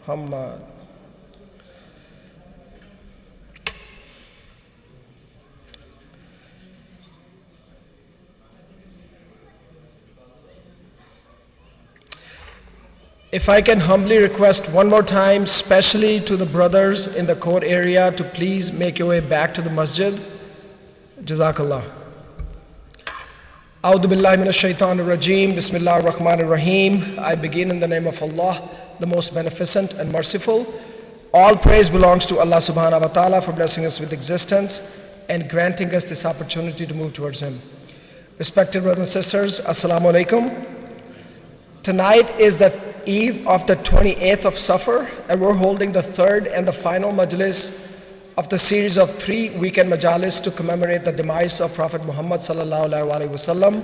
Muhammad. If I can humbly request one more time, especially to the brothers in the court area, to please make your way back to the masjid. Jazakallah. A'udhu billahi minash shaitanir rajim. Bismillahir rahmanir rahim. I begin in the name of Allah, the most beneficent and merciful. All praise belongs to Allah subhanahu wa ta'ala for blessing us with existence and granting us this opportunity to move towards Him. Respected brothers and sisters, Assalamu alaikum. Tonight is the eve of the 28th of Safar, and we're holding the third and the final Majalis of the series of 3 weekend Majalis to commemorate the demise of Prophet Muhammad sallallahu alaihi wasallam.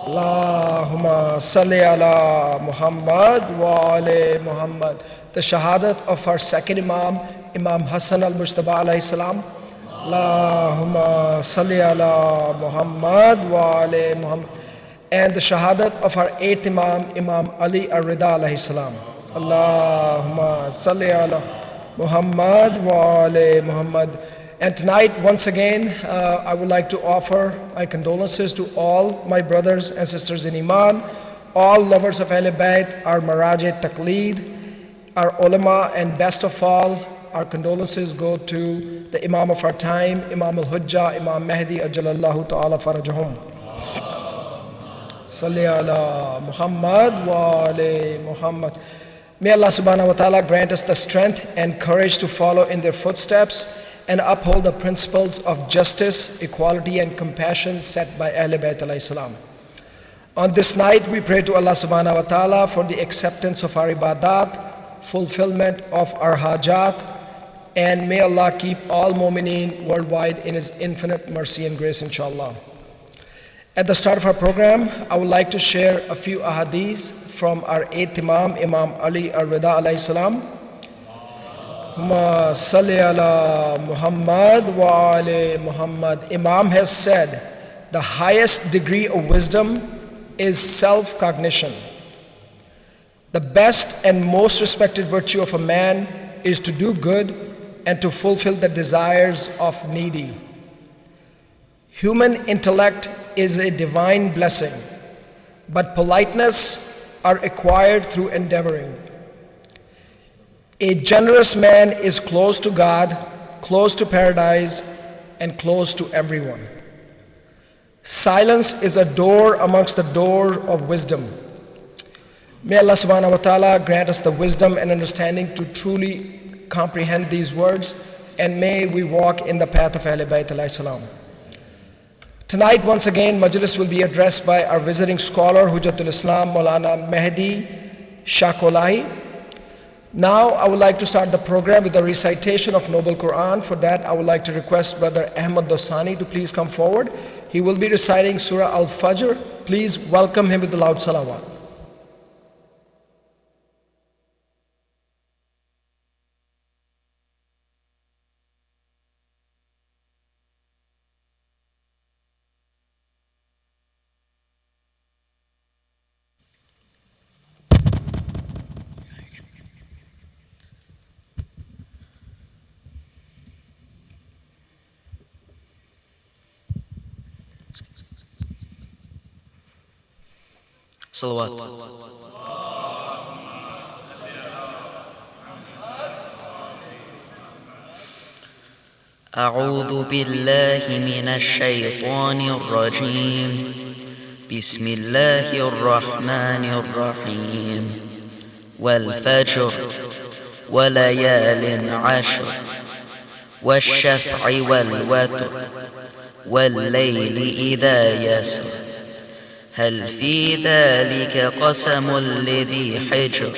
Allahumma salli ala Muhammad wa ala Muhammad. The shahadat of our second Imam, Imam Hassan al-Mujtaba alayhi salam. Allahumma salli ala Muhammad wa ala Muhammad. And the shahadat of our 8th Imam, Imam Ali al-Ridha alayhi salam. Allahumma salli ala Muhammad wa ala Muhammad. And tonight, once again, I would like to offer my condolences to all my brothers and sisters in Iman, all lovers of Ahl Bayt, our Maraj Taqleed, our ulama, and best of all, our condolences go to the Imam of our time, Imam al-Hujjah, Imam Mahdi, Ajalallahu ta'ala farajahum. Salli ala Muhammad wa ala Muhammad. May Allah subhanahu wa ta'ala grant us the strength and courage to follow in their footsteps and uphold the principles of justice, equality and compassion set by Ahl Bayt alayhi salam. On this night, we pray to Allah subhanahu wa ta'ala for the acceptance of our ibadat, fulfillment of our hajat, and may Allah keep all mu'mineen worldwide in His infinite mercy and grace, inshallah. At the start of our program, I would like to share a few ahadith from our 8th Imam, Imam Ali al-Ridha alayhi salam. Allahumma salli ala Muhammad wa ala Muhammad. Imam has said, the highest degree of wisdom is self-cognition. The best and most respected virtue of a man is to do good and to fulfill the desires of needy. Human intellect is a divine blessing, but politeness are acquired through endeavoring. A generous man is close to God, close to paradise, and close to everyone. Silence is a door amongst the door of wisdom. May Allah subhanahu wa ta'ala grant us the wisdom and understanding to truly comprehend these words, and may we walk in the path of Ahl Bayt alayhi salam. Tonight, once again, Majalis will be addressed by our visiting scholar, Hujjatul Islam, Maulana Mehdi Shakolai. Now, I would like to start the program with a recitation of Noble Quran. For that, I would like to request Brother Ahmad Dosani to please come forward. He will be reciting Surah Al-Fajr. Please welcome him with the loud salawat. صلوات. أعوذ بالله من الشيطان الرجيم. بسم الله الرحمن الرحيم. والفجر وليال عشر والشفع والوتر والليل إذا يسر هل في ذلك قسم لذي حجر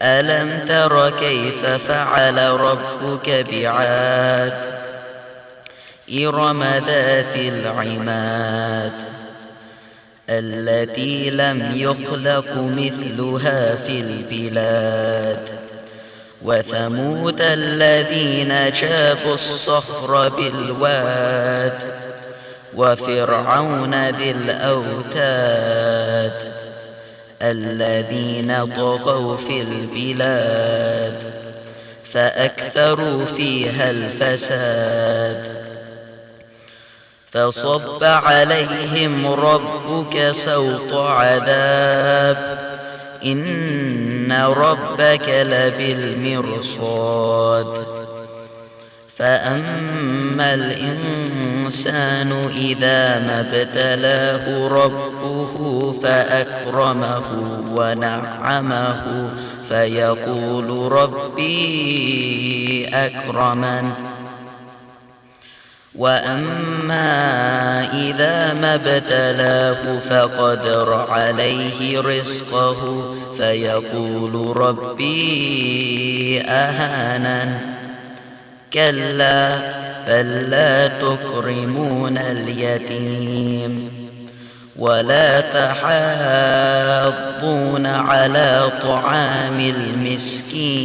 ألم تر كيف فعل ربك بعاد إرم ذات العماد التي لم يخلق مثلها في البلاد وثمود الذين جابوا الصخر بالواد وفرعون ذي الأوتاد الذين طغوا في البلاد فأكثروا فيها الفساد فصب عليهم ربك سوط عذاب إن ربك لبالمرصاد فأما الإنسان إذا ما ابتلاه ربه فأكرمه ونعمه فيقول ربي أكرمن وأما إذا ما ابتلاه فقدر عليه رزقه فيقول ربي أهانن كلا بل لا تكرمون اليتيم ولا تحاضون على طعام المسكين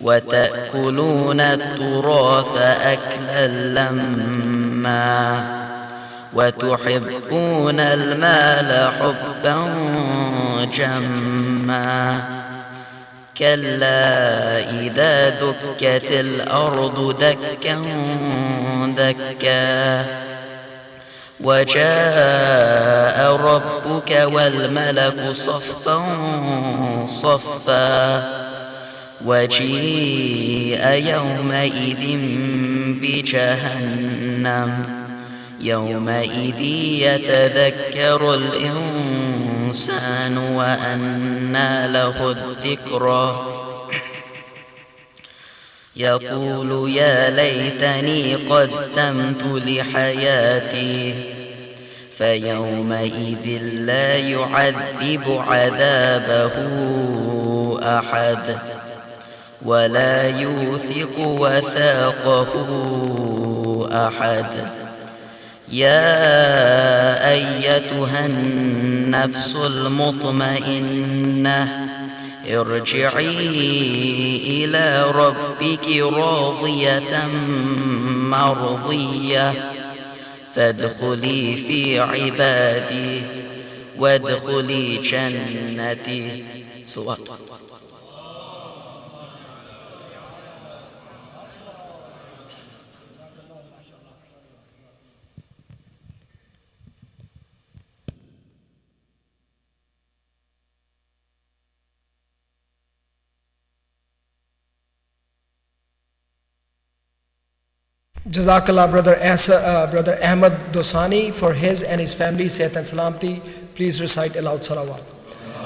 وتأكلون التراث أكلا لما وتحبون المال حبا جما كلا إذا دكت الأرض دكا دكا وجاء ربك والملك صفا صفا وجيء يومئذ بجهنم يومئذ يتذكر الإنسان وأنى له الذكرى يقول يا ليتني قدمت لحياتي فيومئذ لا يعذب عذابه أحد ولا يوثق وثاقه أحد يا أيتها النفس المطمئنة ارجعي إلى ربك راضية مرضية فادخلي في عبادي وادخلي جنتي. Jazakallah brother Ahmad Dosani for his and his family Sehat and Salamati. Please recite aloud salawat.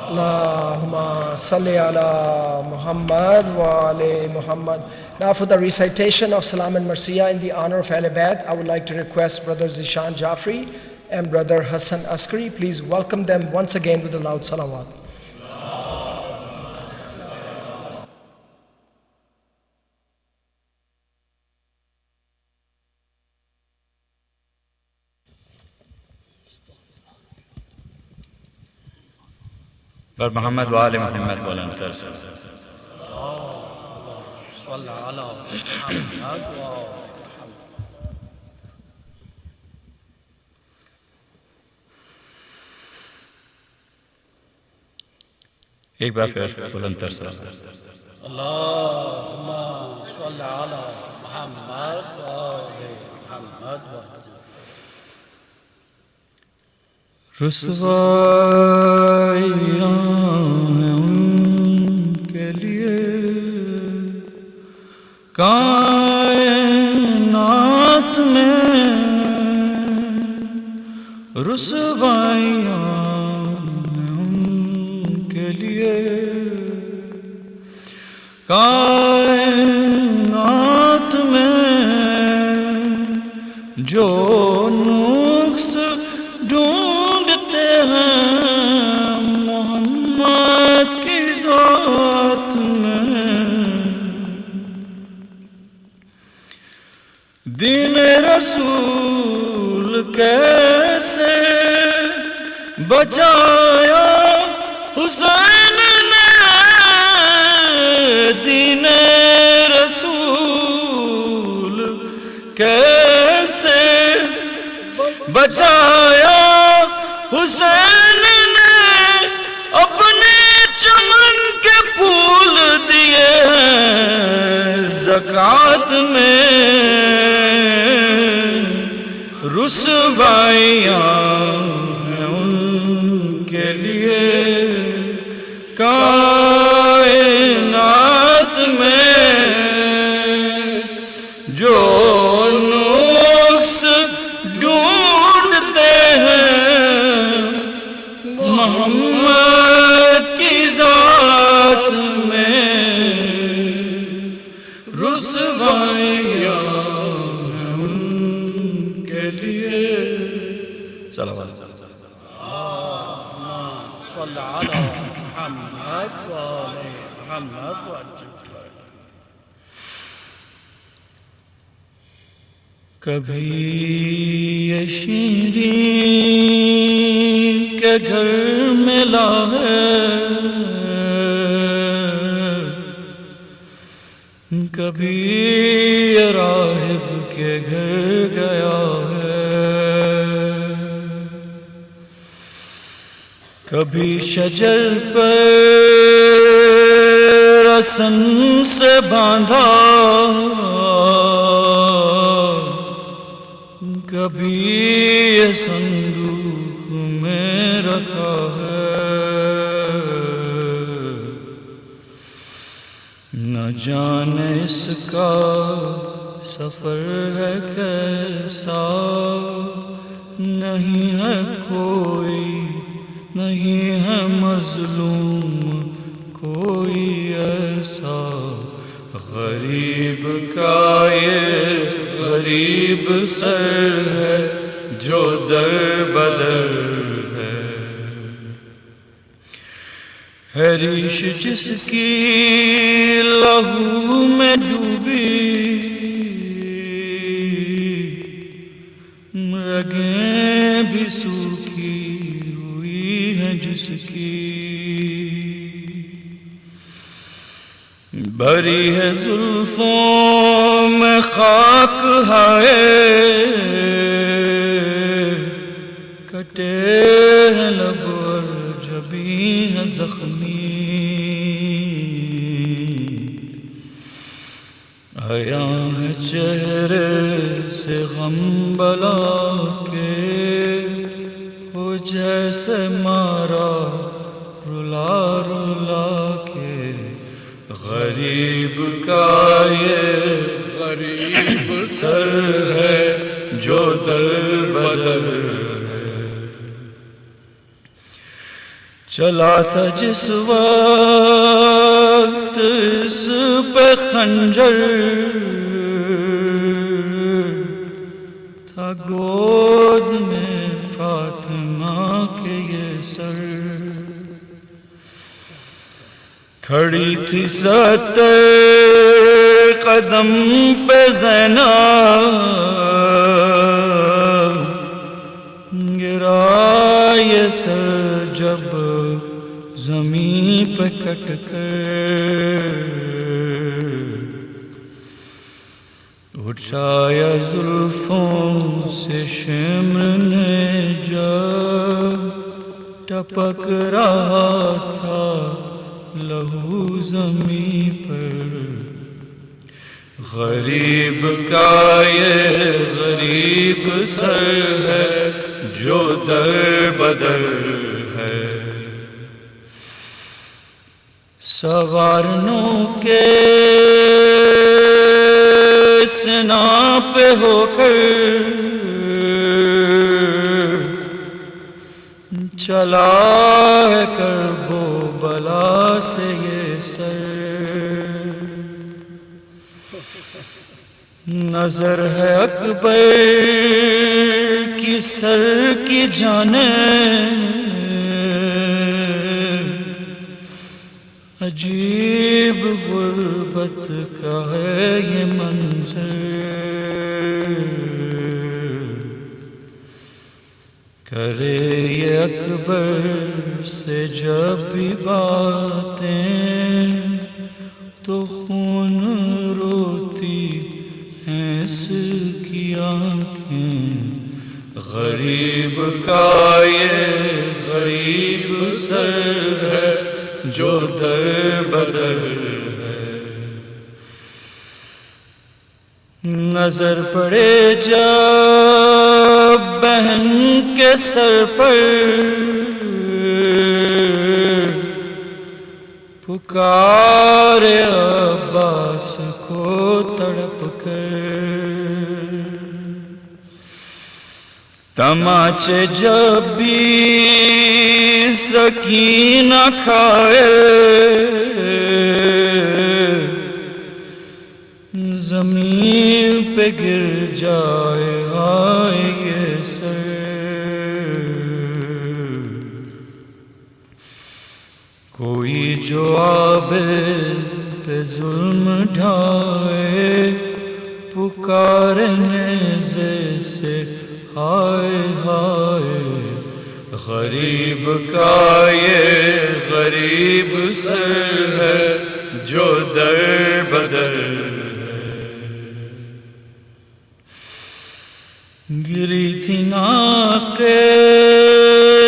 Allahumma salli ala Muhammad wa ali Muhammad. Now for the recitation of Salam and Marsiya in the honor of Ahl Bayt, I would like to request brother Zishan Jafri and brother Hassan Askari. Please welcome them once again with a loud salawat. بر محمد و آل محمد بلندتر صل على محمد و ایک بار پھر بلندتر صل اللهم صل على محمد و آل محمد و رسوائیاں ہیں ان کے لیے کائنات میں رسوائیاں ہیں ان کے لیے کائنات میں جو نقص ڈھونڈتے ہیں محمد کی ذات میں دین رسول کیسے بچایا حسین نے دین رسول کیسے بچایا حسین نے میں رسوائیاں ہیں ان کے لیے، کائنات میں جو نقص ڈھونڈتے ہیں محمد کی ذات میں رسوائیاں ہیں ان کے لیے۔ صلوات صل على محمد وآل محمد وعجل فرجه۔ کبھی یہ شیریں کے گھر ملا ہے، کبھی یہ راہب کے گھر گیا ہے، کبھی شجر پر رسن سے باندھا، کبھی یہ صندوق میں رکھا ہے، نہ جانے اس کا سفر ہے کیسا، نہیں ہے کوئی، نہیں ہے مظلوم کوئی ایسا، غریب کا یہ غریب سر ہے جو در بدر ہے ریش جس کی لہو میں ڈوبی، رگیں بھی سوکھی ہوئی ہیں جس کی، بری ہے زلفوں میں خاک ہائے، کٹے ہیں لب اور جبیں ہیں زخمی، آیا ہے چہرے سے غم بلا کے، وہ جیسے مارا رلا رلا کے، غریب کا یہ غریب سر ہے جو در بدر ہے، چلا تھا جس وقت اس پہ خنجر، تھا گود میں فاطمہ کے یہ سر، کھڑی تھی 70 قدم پہ زینب، گرا یہ سر جب زمین پہ کٹ کر، اٹھایا زلفوں سے شمر نے جب ٹپک رہا تھا لہو زمین پر، غریب کا یہ غریب سر ہے جو در بدر ہے، سوارنوں کے سنا پہ ہو کر چلا ہے کربو بلا سے یہ سر، نظر ہے اکبر کی سر کی جانب، عجیب غربت کا ہے یہ منظر، کرے یہ اکبر سے جب بھی باتیں تو خون روتی ہیں اس کی آنکھیں، غریب کا یہ غریب سر ہے جو در بدر ہے، نظر پڑے جب بہن کے سر پر پکارے عباس کو تڑپ کر، تماچے جب بھی سکینہ کھائے زمین پہ گر جائے ہائے یہ سر، کوئی جو عابد پہ ظلم ڈھائے پکارنے سے ہائے ہائے، غریب کا یہ غریب سر ہے جو در بدر گری تھی ناقے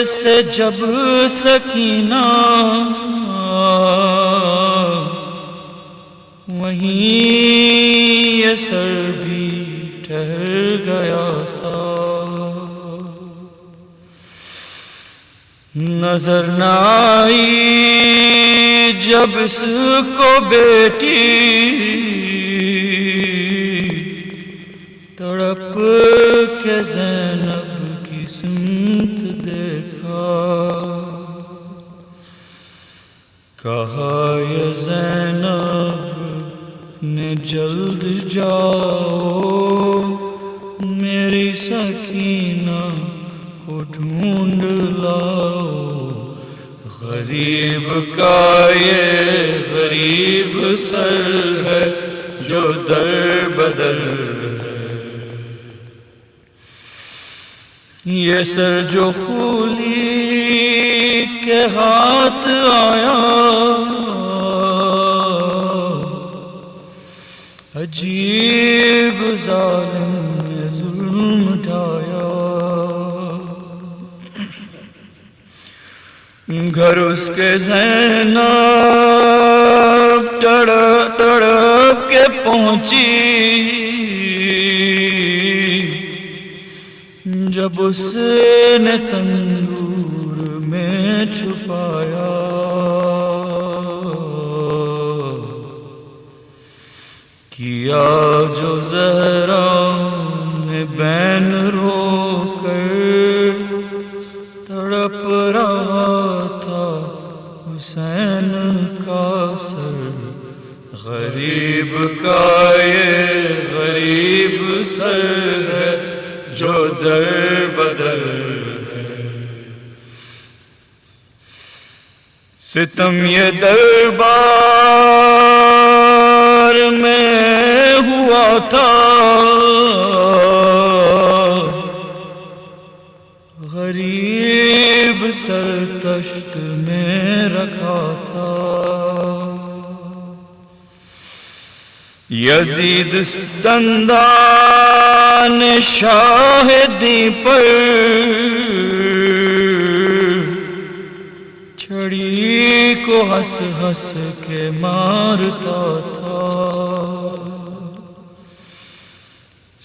سے جب سکینہ، وہیں یہ سر بھی ٹھہر گیا تھا، نظر نہ آئی جب اس کو بیٹی، تڑپ کے زینب کی سمت دیکھا، کہا یہ زینب نے جلد جاؤ میری سکینہ کو ڈھونڈ لاؤ، غریب کا یہ غریب سر ہے جو در بدر یہ سر جو خولی کے ہاتھ آیا، عجیب ظالم نے ظلم ڈھایا، گھر اس کے زینب تڑپ تڑپ کے پہنچی، جب اس نے تندور میں چھپایا، کیا جو زہرا نے بین رو کر تڑپ رہا تھا حسین کا سر، غریب کا یہ غریب سر ہے جو در بدر ہے، ستم یہ دربار میں ہوا تھا، غریب سر تشت میں رکھا تھا، یزید دندان شاہدی پر چھڑی کو ہنس ہنس کے مارتا تھا،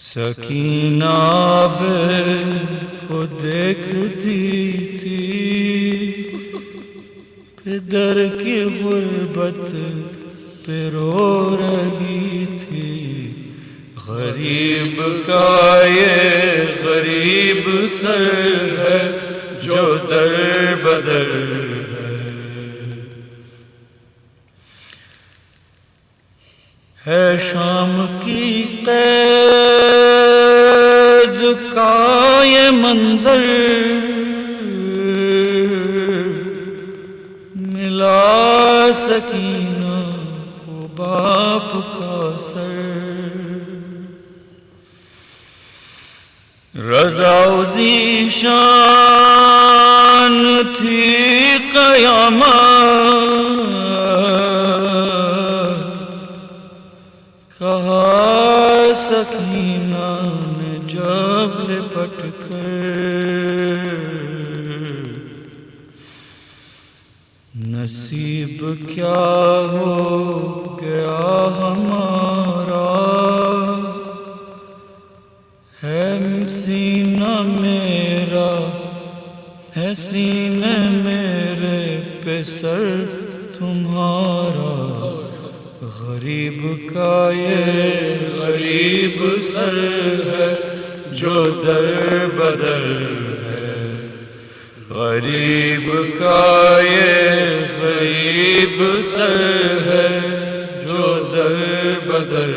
سکینہ کو دیکھتی تھی، پدر کی غربت پہ رو رہی تھی، غریب کا یہ غریب سر ہے جو در بدر ہے، شام کی قید کا یہ منظر ملا سکینہ کو باپ کا سر، رضا و ذیشان تھی قیامت، کہا سکینہ نے جب لپٹ کر، نصیب کیا ہو گیا ہمارا मेरा है सीने मेरे पे सर तुम्हारा, गरीब का ये गरीब सर है जो दर बदर है, गरीब का ये गरीब सर है जो दर बदर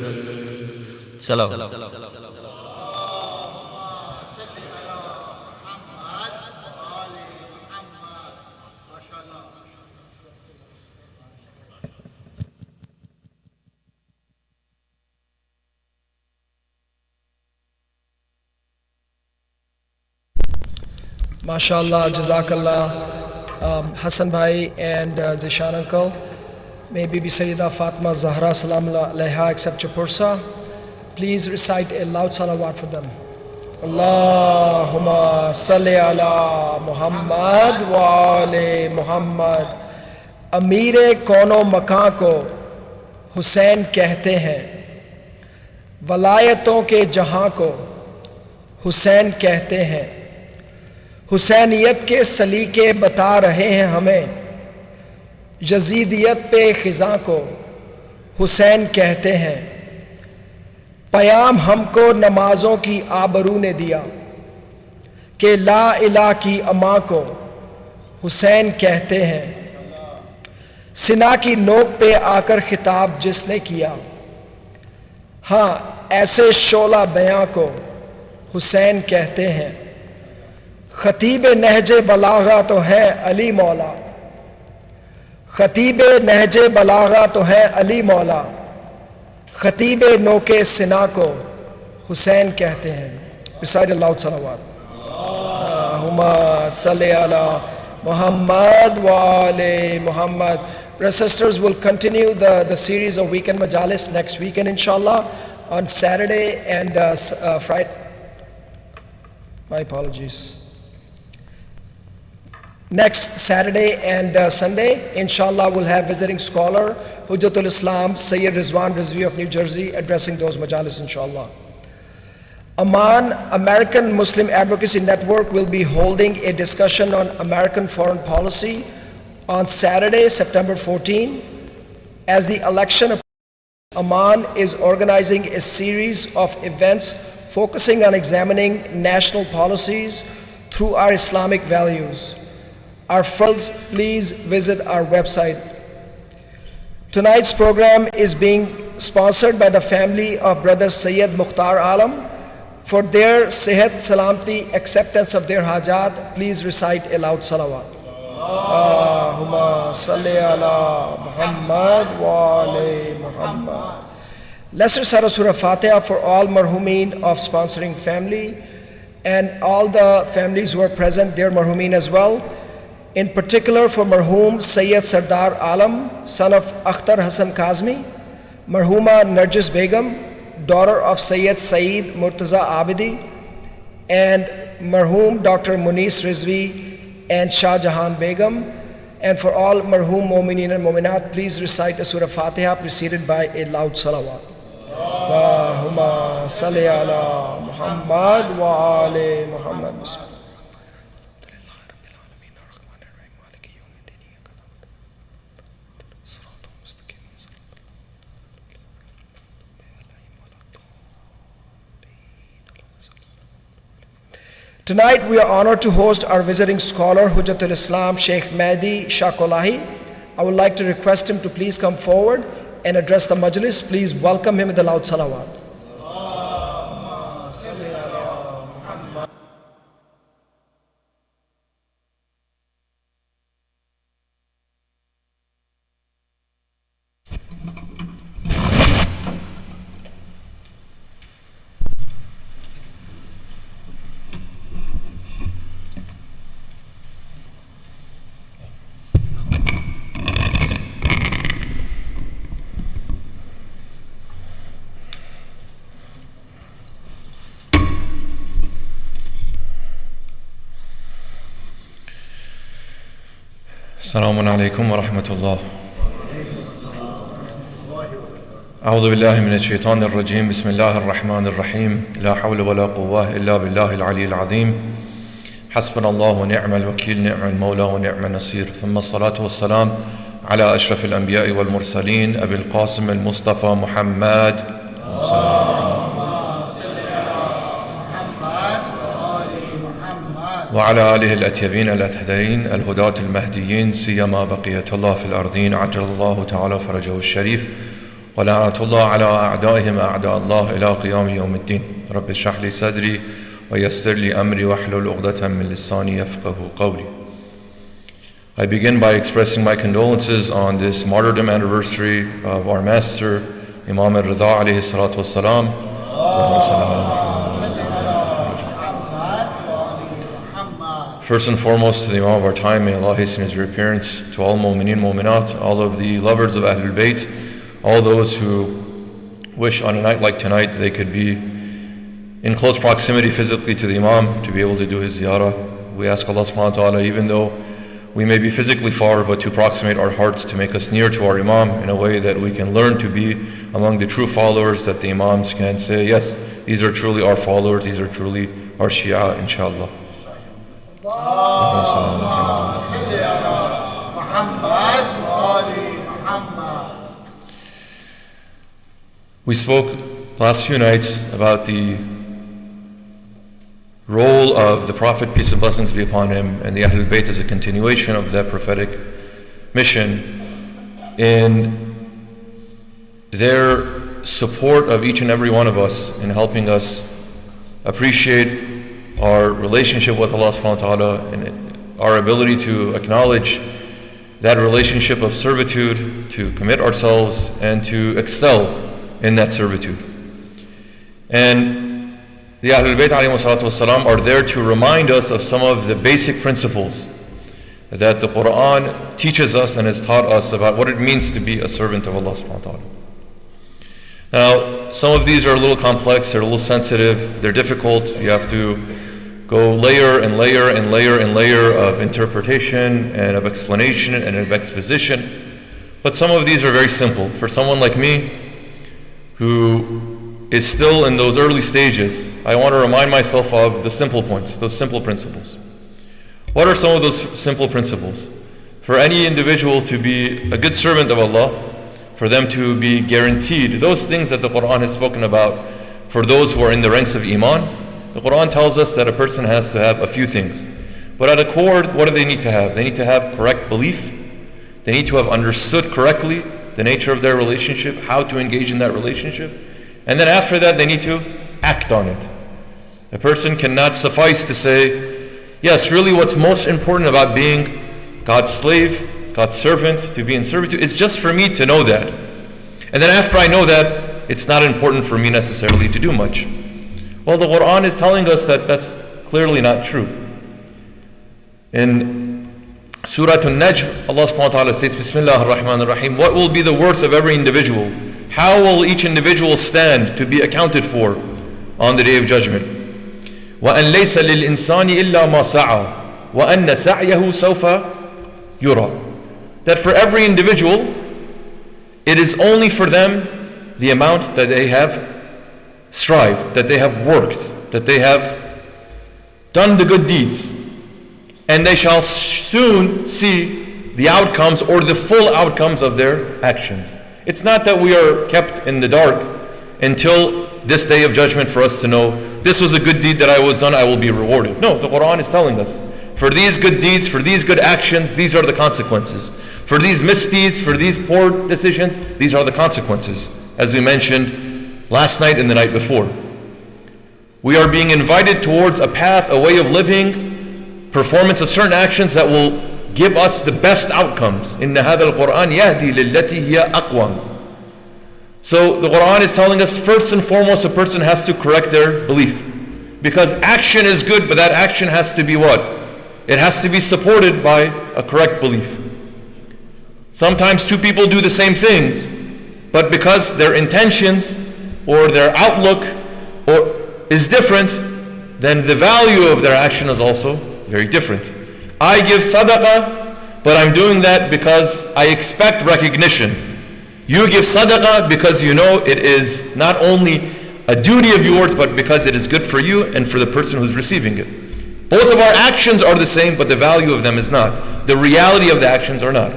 है। सलाम। MashaAllah, Jazakallah, Hassan bhai and Zishan uncle. May Bibi Sayyida Fatima Zahra Salam Alaiha accept your pursa. Please recite a loud salawat for them. Allahumma salli ala Muhammad wa ali Muhammad. Amir Kono Makan ko Hussain कहते हैं, वलायतों के जहां को हुसैन कहते हैं, हुसैनियत के सलीके बता रहे हैं हमें, यजीदियत पे खिज़ा को हुसैन कहते हैं, पयाम हमको नमाजों की आबरू ने दिया कि ला इला की अमा को हुसैन कहते हैं, सिना की नोक पे आकर खिताब जिसने किया, हाँ ऐसे शोला बयां को हुसैन कहते हैं, खतीब नहजे बलागा तो है अली मौला, खतीब नहजे बलागा तो है अली मौला, खतीब नोके सिना को हुसैन कहते हैं। Recite a loud salawat. Allahumma salli ala Muhammad wa ali Muhammad. Brothers and sisters, will continue the series of weekend Majalis next weekend inshallah on Saturday and Friday. My apologies. Next Saturday and Sunday, inshallah, we'll have visiting scholar Hujjatul Islam Sayyid Rizwan Rizvi of New Jersey addressing those majalis, inshallah. Aman American Muslim Advocacy Network will be holding a discussion on American foreign policy on Saturday, September 14. As the election approaches, Aman is organizing a series of events focusing on examining national policies through our Islamic values. Our friends, please visit our website. Tonight's program is being sponsored by the family of Brother Sayyid Mukhtar Alam. For their sehat salamti, acceptance of their hajat, please recite a loud salawat. Allahumma salli ala Muhammad wa ali Muhammad. Let's recite Surah Fatiha for all marhumin of sponsoring family and all the families who are present, their marhumin as well. In particular for marhum Sayyid Sardar Alam, son of Akhtar Hassan Kazmi, marhuma Narjis Begum, daughter of Sayyid Saeed Murtaza Abidi, and marhum Dr. Munis Rizvi and Shah Jahan Begum. And for all marhum Mu'mineen and Mu'minat, please recite the Surah Fatiha preceded by a loud salawat. Allahumma salli ala Muhammad wa ali Muhammad. Bismillah. Tonight we are honored to host our visiting scholar Hujjatul Islam Sheikh Mehdi Shakolahi. I would like to request him to please come forward and address the Majalis. Please welcome him with a loud salawat. Assalamu alaikum wa rahmatullah. أعوذ بالله من الشيطان الرجيم بسم الله الرحمن الرحيم لا حول ولا قوة إلا بالله العلي العظيم حسبنا الله ونعم الوكيل نعم المولى ونعم النصير ثم الصلاة والسلام على أشرف الأنبياء والمرسلين أبي القاسم المصطفى محمد وعلى آله الأطيبين الأطهرين الهداة المهديين سيما بقية الله في الأرضين عجل الله تعالى فرجه الشريف ولعنة الله على أعدائهم أعداء الله إلى قيام يوم الدين رب اشرح لي صدري ويسر لي أمري واحلل عقدة من لساني يفقهوا قولي. I begin by expressing my condolences on this martyrdom anniversary of our master Imam Ridha alayhi salatu wassalam. First and foremost to the Imam of our time, may Allah hasten his reappearance, to all mu'mineen, mu'minat, all of the lovers of Ahlul Bayt, all those who wish on a night like tonight they could be in close proximity physically to the Imam to be able to do his ziyarah. We ask Allah subhanahu wa ta'ala, even though we may be physically far, but to approximate our hearts to make us near to our Imam in a way that we can learn to be among the true followers, that the Imams can say, yes, these are truly our followers, these are truly our Shia, inshallah. We spoke last few nights about the role of the Prophet, peace and blessings be upon him, and the Ahlul Bayt as a continuation of that prophetic mission in their support of each and every one of us in helping us appreciate our relationship with Allah subhanahu wa ta'ala and our ability to acknowledge that relationship of servitude, to commit ourselves and to excel in that servitude. And the Ahlul Bayt alayhi salatu wasalam are there to remind us of some of the basic principles that the Quran teaches us and has taught us about what it means to be a servant of Allah subhanahu wa ta'ala. Now, some of these are a little complex, they're a little sensitive, they're difficult. You have to go layer and layer and layer and layer of interpretation and of explanation and of exposition. But some of these are very simple. For someone like me, who is still in those early stages, I want to remind myself of the simple points, those simple principles. What are some of those simple principles? For any individual to be a good servant of Allah, for them to be guaranteed those things that the Quran has spoken about for those who are in the ranks of Iman, the Quran tells us that a person has to have a few things. But at a core, what do they need to have? They need to have correct belief. They need to have understood correctly the nature of their relationship, how to engage in that relationship. And then after that, they need to act on it. A person cannot suffice to say, yes, really what's most important about being God's slave, God's servant, to be in servitude, is just for me to know that. And then after I know that, it's not important for me necessarily to do much. Well, the Quran is telling us that that's clearly not true. In Surah An-Najm, Allah subhanahu wa ta'ala states, Bismillah ar-Rahman ar-Rahim, what will be the worth of every individual? How will each individual stand to be accounted for on the Day of Judgment? وَأَنْ لَيْسَ لِلْإِنسَانِ إِلَّا مَا سَعَى وَأَنَّ سَعْيَهُ سَوْفَ يُرَى. That for every individual, it is only for them the amount that they have strived, that they have worked, that they have done the good deeds. And they shall soon see the outcomes or the full outcomes of their actions. It's not that we are kept in the dark until this Day of Judgment for us to know, this was a good deed that I was done, I will be rewarded. No, the Quran is telling us, for these good deeds, for these good actions, these are the consequences. For these misdeeds, for these poor decisions, these are the consequences. As we mentioned last night and the night before. We are being invited towards a path, a way of living, performance of certain actions that will give us the best outcomes. Inna hadha al-Quran yahdi lillati hiya aqwam. So the Quran is telling us, first and foremost, a person has to correct their belief. Because action is good, but that action has to be what? It has to be supported by a correct belief. Sometimes two people do the same things, but because their intentions or their outlook is different, then the value of their action is also very different. I give sadaqah, but I'm doing that because I expect recognition. You give sadaqah because you know it is not only a duty of yours, but because it is good for you and for the person who's receiving it. Both of our actions are the same, but the value of them is not. The reality of the actions are not.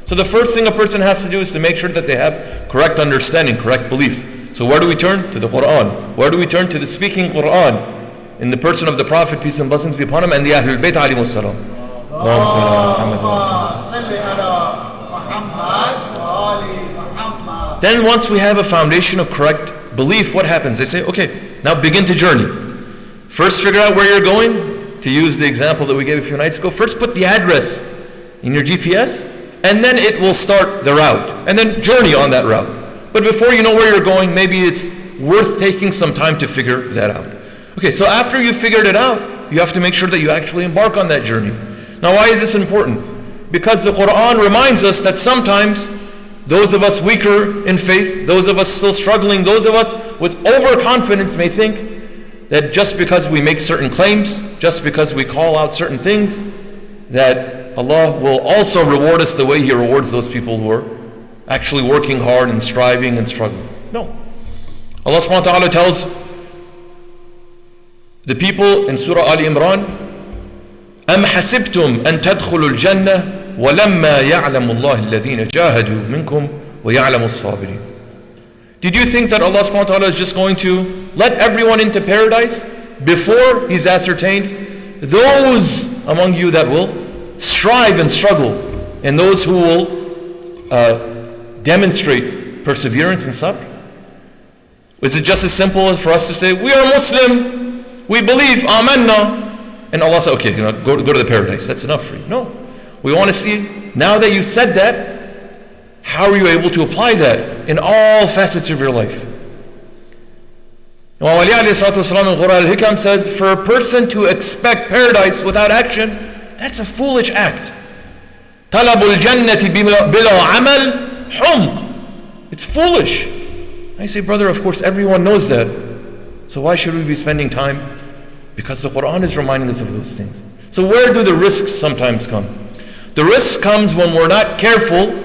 So the first thing a person has to do is to make sure that they have correct understanding, correct belief. So where do we turn? To the Quran. Where do we turn? To the speaking Quran in the person of the Prophet, peace and blessings be upon him, and the Ahlul Bayt alayhimus salam. Then once we have a foundation of correct belief, what happens? They say, okay, now begin to journey. First figure out where you're going. To use the example that we gave a few nights ago, first put the address in your GPS, and then it will start the route, and then journey on that route. But before you know where you're going, maybe it's worth taking some time to figure that out. Okay, so after you figured it out, you have to make sure that you actually embark on that journey. Now, why is this important? Because the Quran reminds us that sometimes those of us weaker in faith, those of us still struggling, those of us with overconfidence may think that just because we make certain claims, just because we call out certain things, that Allah will also reward us the way He rewards those people who are actually working hard and striving and struggling. No. Allah subhanahu wa ta'ala tells the people in Surah Al Imran, أَمْ حَسِبْتُمْ أَن تَدْخُلُوا الْجَنَّةِ وَلَمَّا يَعْلَمُ اللَّهِ الَّذِينَ جَاهَدُوا مِنْكُمْ وَيَعْلَمُ الصَّابِرِينَ. Did you think that Allah subhanahu wa ta'ala is just going to let everyone into paradise before He's ascertained those among you that will strive and struggle, and those who will demonstrate perseverance and sabr? Is it just as simple for us to say, we are Muslim, we believe, amanna, and Allah said, okay, go to the paradise, that's enough for you? No. We want to see, now that you've said that, how are you able to apply that in all facets of your life? Now, Ali alayhi salatu wasalam in Quran al-Hikam says, for a person to expect paradise without action, that's a foolish act. Talabul jannati bila amal humq. It's foolish. I say, brother, of course everyone knows that. So why should we be spending time? Because the Quran is reminding us of those things. So where do the risks sometimes come? The risk comes when we're not careful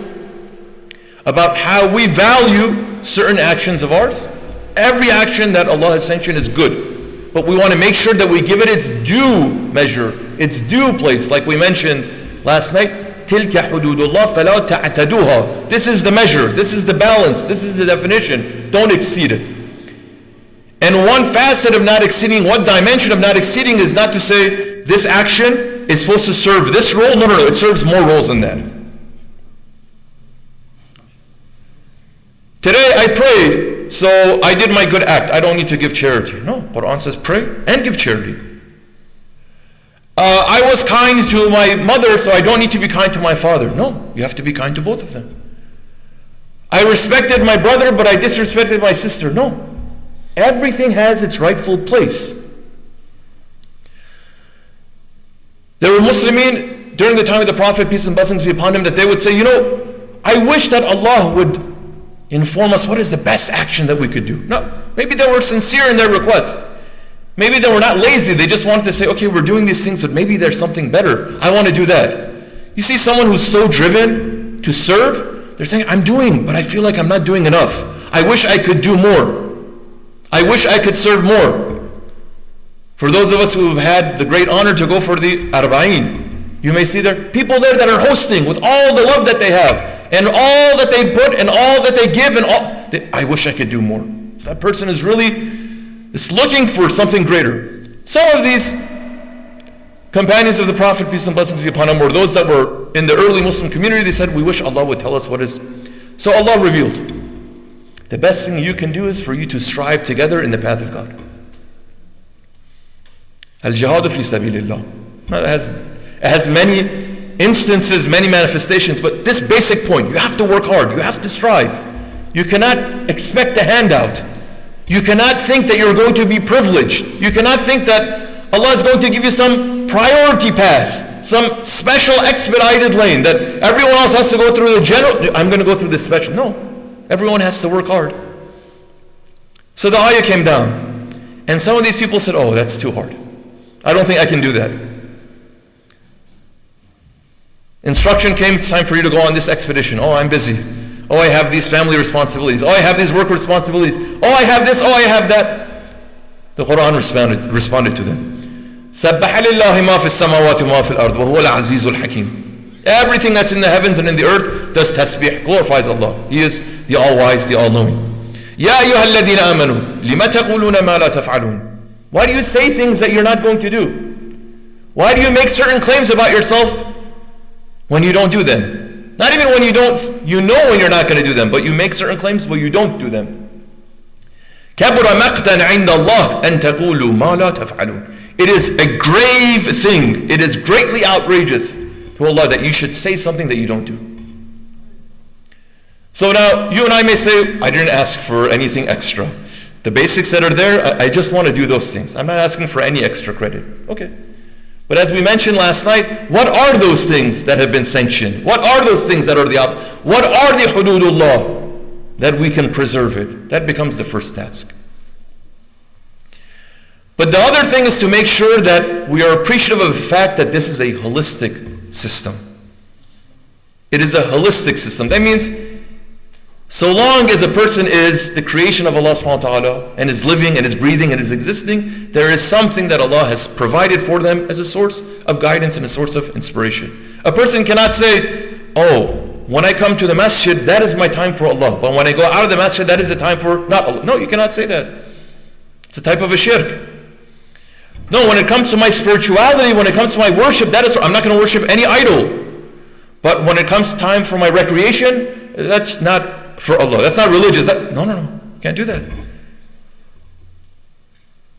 about how we value certain actions of ours. Every action that Allah has sanctioned is good, but we want to make sure that we give it its due measure, its due place. Like we mentioned last night, تِلْكَ حُدُودُ اللَّهِ فَلَا تَعْتَدُوهَا. This is the measure, this is the balance, this is the definition. Don't exceed it. And one facet of not exceeding, one dimension of not exceeding is not to say this action is supposed to serve this role. No, it serves more roles than that. Today I prayed, so I did my good act. I don't need to give charity. No, Quran says pray and give charity. I was kind to my mother, so I don't need to be kind to my father. No, you have to be kind to both of them. I respected my brother, but I disrespected my sister. No, everything has its rightful place. There were Muslimin during the time of the Prophet, peace and blessings be upon him, that they would say, I wish that Allah would inform us what is the best action that we could do. No, maybe they were sincere in their request. Maybe they were not lazy. They just wanted to say, okay, we're doing these things, but maybe there's something better. I want to do that. You see someone who's so driven to serve, they're saying, I'm doing, but I feel like I'm not doing enough. I wish I could do more. I wish I could serve more. For those of us who have had the great honor to go for the Arba'in, you may see there people there that are hosting with all the love that they have, and all that they put, and all that they give, and I wish I could do more. That person is really looking for something greater. Some of these companions of the Prophet, peace and blessings be upon him, were those that were in the early Muslim community. They said, we wish Allah would tell us what is. So Allah revealed, the best thing you can do is for you to strive together in the path of God. Al-jihadu fi sabilillah. It has many instances, many manifestations, but this basic point, you have to work hard, you have to strive. You cannot expect a handout. You cannot think that you're going to be privileged. You cannot think that Allah is going to give you some priority pass, some special expedited lane, that everyone else has to go through the general, I'm going to go through this special. No, everyone has to work hard. So the ayah came down, and some of these people said, oh, that's too hard. I don't think I can do that. Instruction came, it's time for you to go on this expedition. Oh, I'm busy. Oh, I have these family responsibilities. Oh, I have these work responsibilities. Oh, I have this. Oh, I have that. The Quran responded to them. سَبَّحَ لِلَّهِ مَا فِي السَّمَاوَاتِ وَمَا فِي الْأَرْضِ وَهُوَ الْعَزِيزُ الْحَكِيمُ. Everything that's in the heavens and in the earth does tasbih, glorifies Allah. He is the all-wise, the all-knowing. يَا أَيُّهَا الَّذِينَ آمَنُوا لِمَ تَقُولُونَ مَا لَا تَفْعَلُونَ. Why do you say things that you're not going to do? Why do you make certain claims about yourself when you don't do them? Not even when you don't, you know when you're not going to do them, but you make certain claims but you don't do them. كَبُرَ مَقْتًا عِنْدَ اللَّهِ أَن تَقُولُوا مَا لَا تَفْعَلُونَ. It is a grave thing. It is greatly outrageous to Allah that you should say something that you don't do. So now, you and I may say, I didn't ask for anything extra. The basics that are there, I just want to do those things. I'm not asking for any extra credit. Okay. But as we mentioned last night, what are those things that have been sanctioned? What are those things that are what are the hududullah that we can preserve it? That becomes the first task. But the other thing is to make sure that we are appreciative of the fact that this is a holistic system. It is a holistic system. That means so long as a person is the creation of Allah subhanahu wa ta'ala and is living and is breathing and is existing, there is something that Allah has provided for them as a source of guidance and a source of inspiration. A person cannot say, oh, when I come to the masjid, that is my time for Allah. But when I go out of the masjid, that is the time for not Allah. No, you cannot say that. It's a type of a shirk. No, when it comes to my spirituality, when it comes to my worship, I'm not going to worship any idol. But when it comes time for my recreation, that's not for Allah. That's not religious. No. Can't do that.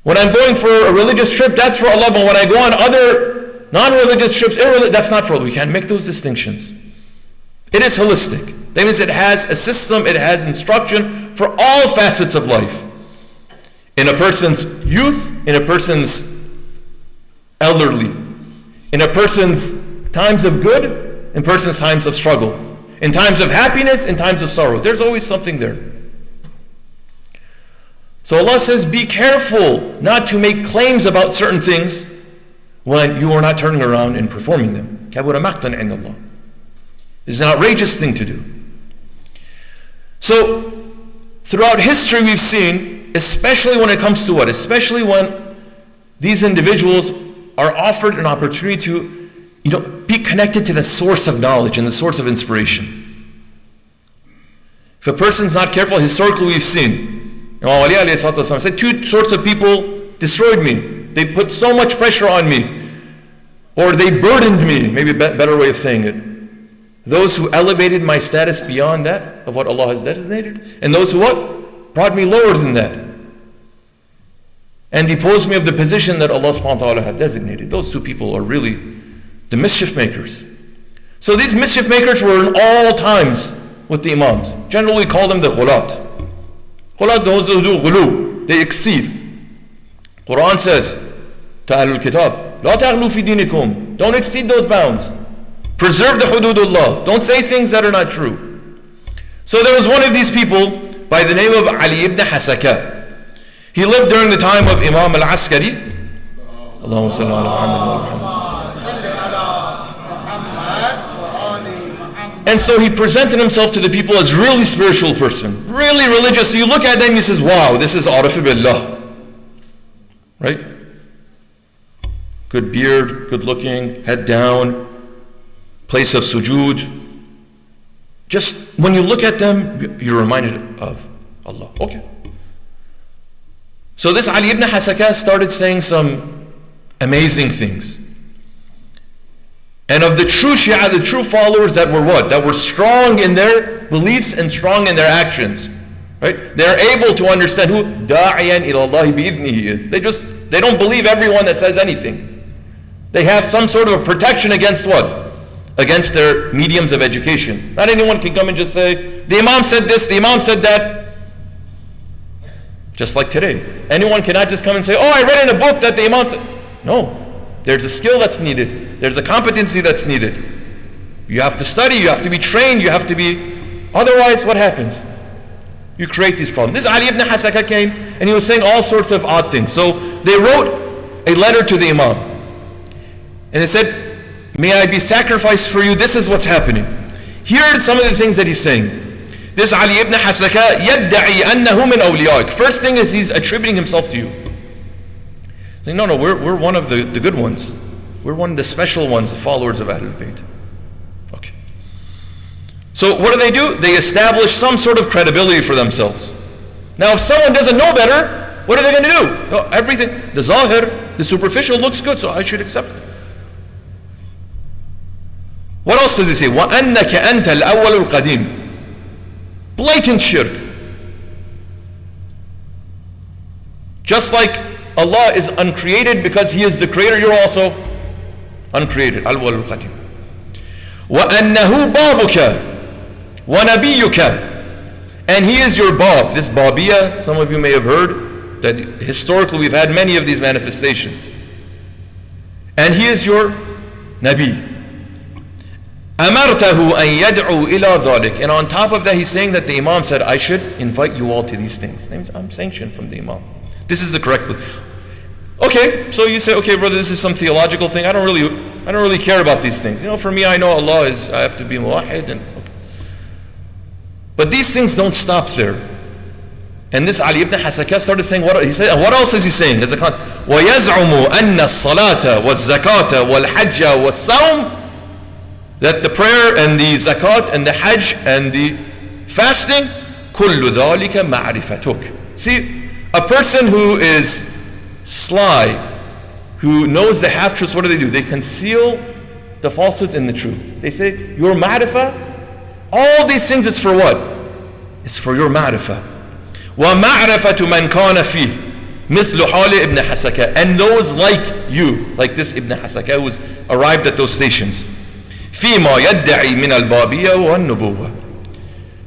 When I'm going for a religious trip, that's for Allah. But when I go on other non-religious trips, that's not for Allah. We can't make those distinctions. It is holistic. That means it has a system, it has instruction for all facets of life. In a person's youth, in a person's elderly, in a person's times of good, in a person's times of struggle, in times of happiness, in times of sorrow. There's always something there. So Allah says, be careful not to make claims about certain things when you are not turning around and performing them. كَبُرَ مَقْتًا عِنْدَ اللَّهِ. This is an outrageous thing to do. So, throughout history we've seen, especially when it comes to what? Especially when these individuals are offered an opportunity to, be connected to the source of knowledge and the source of inspiration. If a person's not careful, historically we've seen, Imam Ali said, two sorts of people destroyed me. They put so much pressure on me, or they burdened me, maybe a better way of saying it. Those who elevated my status beyond that of what Allah has designated, and those who what? Brought me lower than that, and deposed me of the position that Allah subhanahu wa ta'ala had designated. Those two people are really the mischief makers. So these mischief makers were in all times with the Imams. Generally we call them the ghulat. Ghulat, those who do ghulu, they exceed. Quran says to Ahlul Kitab, La taghlu fi dinikum. Don't exceed those bounds. Preserve the hududullah. Don't say things that are not true. So there was one of these people by the name of Ali ibn Hasaka. He lived during the time of Imam al-Askari. Allahumma salli ala Muhammad wa Muhammad. And so he presented himself to the people as really spiritual person, really religious. So you look at them, he says, wow, this is arif billah. Right? Good beard, good looking, head down, place of sujood. Just when you look at them, you're reminded of Allah. Okay. So this Ali ibn Hasaka started saying some amazing things. And of the true Shia, the true followers that were what? That were strong in their beliefs and strong in their actions. Right? They're able to understand who da'iyan ila Allah bi'idhnihi is. They don't believe everyone that says anything. They have some sort of a protection against what? Against their mediums of education. Not anyone can come and just say, the Imam said this, the Imam said that. Just like today. Anyone cannot just come and say, oh, I read in a book that the Imam said. No. There's a skill that's needed. There's a competency that's needed. You have to study, you have to be trained, you have to be... Otherwise, what happens? You create these problems. This Ali ibn Hasaka came and he was saying all sorts of odd things. So they wrote a letter to the Imam. And they said, may I be sacrificed for you? This is what's happening. Here are some of the things that he's saying. This Ali ibn Hasaka يدعي أنه من أوليائك. First thing is he's attributing himself to you. Saying, no, we're one of the good ones. We're one of the special ones, the followers of Ahlul Bayt. Okay. So what do? They establish some sort of credibility for themselves. Now if someone doesn't know better, what are they going to do? Oh, everything, the zahir, the superficial looks good, so I should accept it. What else does he say? وَأَنَّكَ أَنْتَ الْأَوَّلُ الْقَدِيمُ. Blatant shirk. Just like Allah is uncreated because He is the creator, you're also uncreated. Al-Awwal al-Qadim. وَأَنَّهُ بَابُكَ وَنَبِيُّكَ. And He is your Bab. This Babiyya, some of you may have heard that historically we've had many of these manifestations. And He is your Nabi. أَمَرْتَهُ أَن يَدْعُوا إِلَى ذَلِكَ. And on top of that, he's saying that the Imam said, I should invite you all to these things. That means I'm sanctioned from the Imam. This is the correct belief. Okay, so you say, okay, brother, this is some theological thing. I don't really care about these things. For me, I know Allah is, I have to be muwahid. Okay. But these things don't stop there. And this Ali ibn Hasaka started saying, what else is he saying? There's a concept. وَيَزْعُمُ أَنَّ الصَّلَاةَ وَالزَّكَاةَ وَالْحَجَّ وَالصَّوْمَ. That the prayer and the zakat and the hajj and the fasting, كُلُّ ذَلِكَ مَعْرِفَتُكَ. See, a person who is sly, who knows the half-truths, what do? They conceal the falsehoods in the truth. They say, your ma'rifah, all these things, it's for what? It's for your ma'rifah. وَمَعْرَفَةُ مَنْ كَانَ فِيهِ مِثْلُ حَالِ ibn Hasaka. And those like you, like this Ibn Hasaka who was arrived at those stations. فيما يدعي من البابية والنبوة.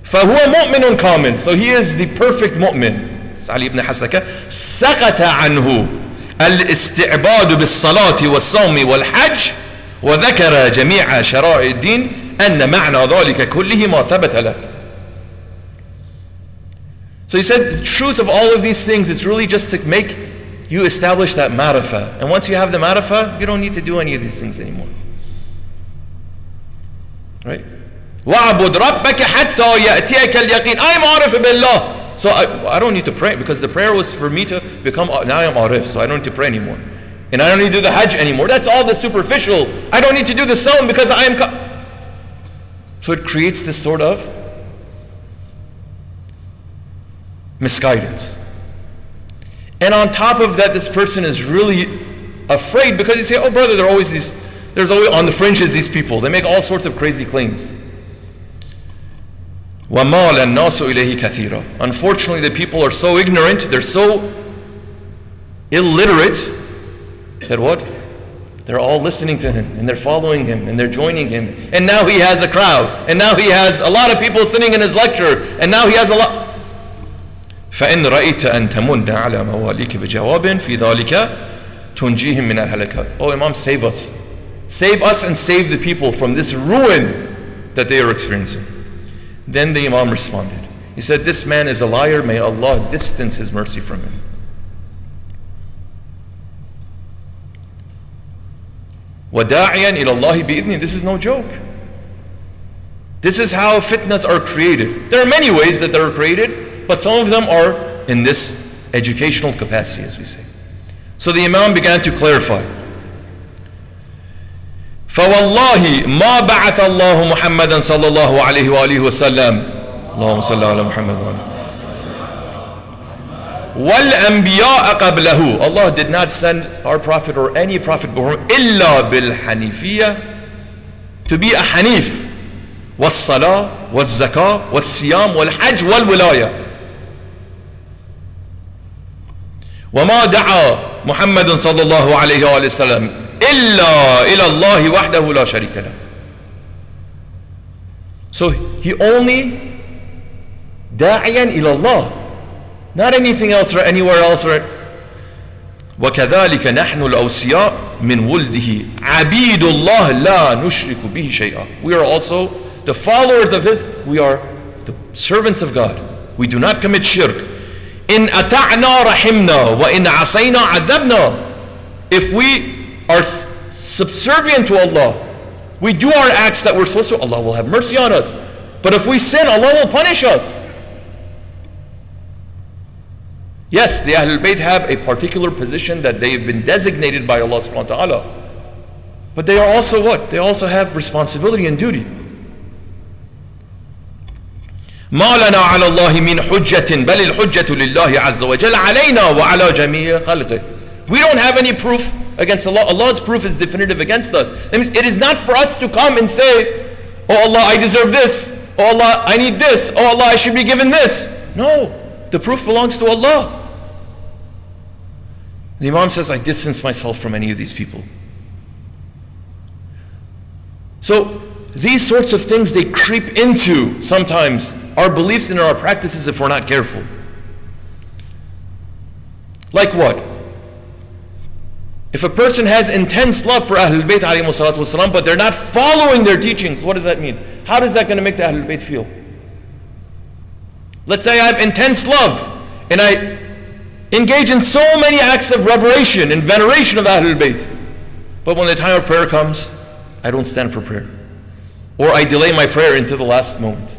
فهو مؤمن كامل. So he is the perfect mu'min. Ali ibn Hasaka. سقط عنه الاستعباد بالصلاة والصوم والحج وذكر جميع شرائع الدين أن معنى ذلك كله ما ثبت لك. So he said the truth of all of these things is really just to make you establish that ma'rifah. And once you have the ma'rifah, you don't need to do any of these things anymore. Right? وَعْبُدْ رَبَّكَ حَتَّى يَأْتِيَكَ الْيَقِينَ. I am arif billah. So I don't need to pray because the prayer was for me to become, now I am arif, so I don't need to pray anymore. And I don't need to do the hajj anymore. That's all the superficial. I don't need to do the sawm because I am... So it creates this sort of misguidance. And on top of that, this person is really afraid because you say, oh brother, there's always on the fringes these people. They make all sorts of crazy claims. وَمَالَ النَّاسُ إِلَيْهِ كَثِيرًا. Unfortunately, the people are so ignorant, they're so illiterate that what? They're all listening to him and they're following him and they're joining him. And now he has a crowd. And now he has a lot of people sitting in his lecture. And now he has a lot. فَإِنْ رَأَيْتَ أَن تَمُنَّ عَلَى مَوَالِيكَ بِجَوَابٍ فِي ذَلِكَ تُنْجِيهِمْ مِنَ الْهَلَكَةِ. Oh Imam, save us. Save us and save the people from this ruin that they are experiencing. Then the Imam responded. He said, this man is a liar. May Allah distance His mercy from him. وَدَاعِيًا إِلَى اللَّهِ بِإِذْنِهِ. This is no joke. This is how fitnas are created. There are many ways that they are created, but some of them are in this educational capacity, as we say. So the Imam began to clarify. فوالله ما بعث الله محمدا صلى الله عليه وآله وسلم اللهم صل على محمد والأنبياء قبله. Allah did not send our prophet or any prophet before him إلا بالحنيفية, to be a hanif, والصلاة والزكاة والصيام والحج والولاية. وما دعا محمد صلى الله عليه وآله وسلم إلا إلى الله وحده لا شريك له. So he only داعيا إلى الله, not anything else or anywhere else. وكذلك نحن الأوصياء من ولده عبيد الله لا نشرك به شيئا. We are also the followers of His. We are the servants of God. We do not commit shirk. إن أطعنا رحمنا وإن عصينا عذبنا. If we are subservient to Allah, we do our acts that we're supposed to, Allah will have mercy on us. But if we sin, Allah will punish us. Yes, the Ahlul Bayt have a particular position that they have been designated by Allah subhanahu wa ta'ala. But they are also what? They also have responsibility and duty. ما لنا على الله من حجة بل الحجة لله عز وجل علينا وعلى جميع خلقه. We don't have any proof against Allah. Allah's proof is definitive against us. That means it is not for us to come and say, oh Allah, I deserve this. Oh Allah, I need this. Oh Allah, I should be given this. No, the proof belongs to Allah. The Imam says, I distance myself from any of these people. So these sorts of things, they creep into sometimes our beliefs and our practices if we're not careful. Like what? If a person has intense love for Ahlul Bayt alayhimu salatu wasalam, but they're not following their teachings, what does that mean? How is that going to make the Ahlul Bayt feel? Let's say I have intense love and I engage in so many acts of reveration and veneration of Ahlul Bayt, but when the time of prayer comes, I don't stand for prayer, or I delay my prayer into the last moment.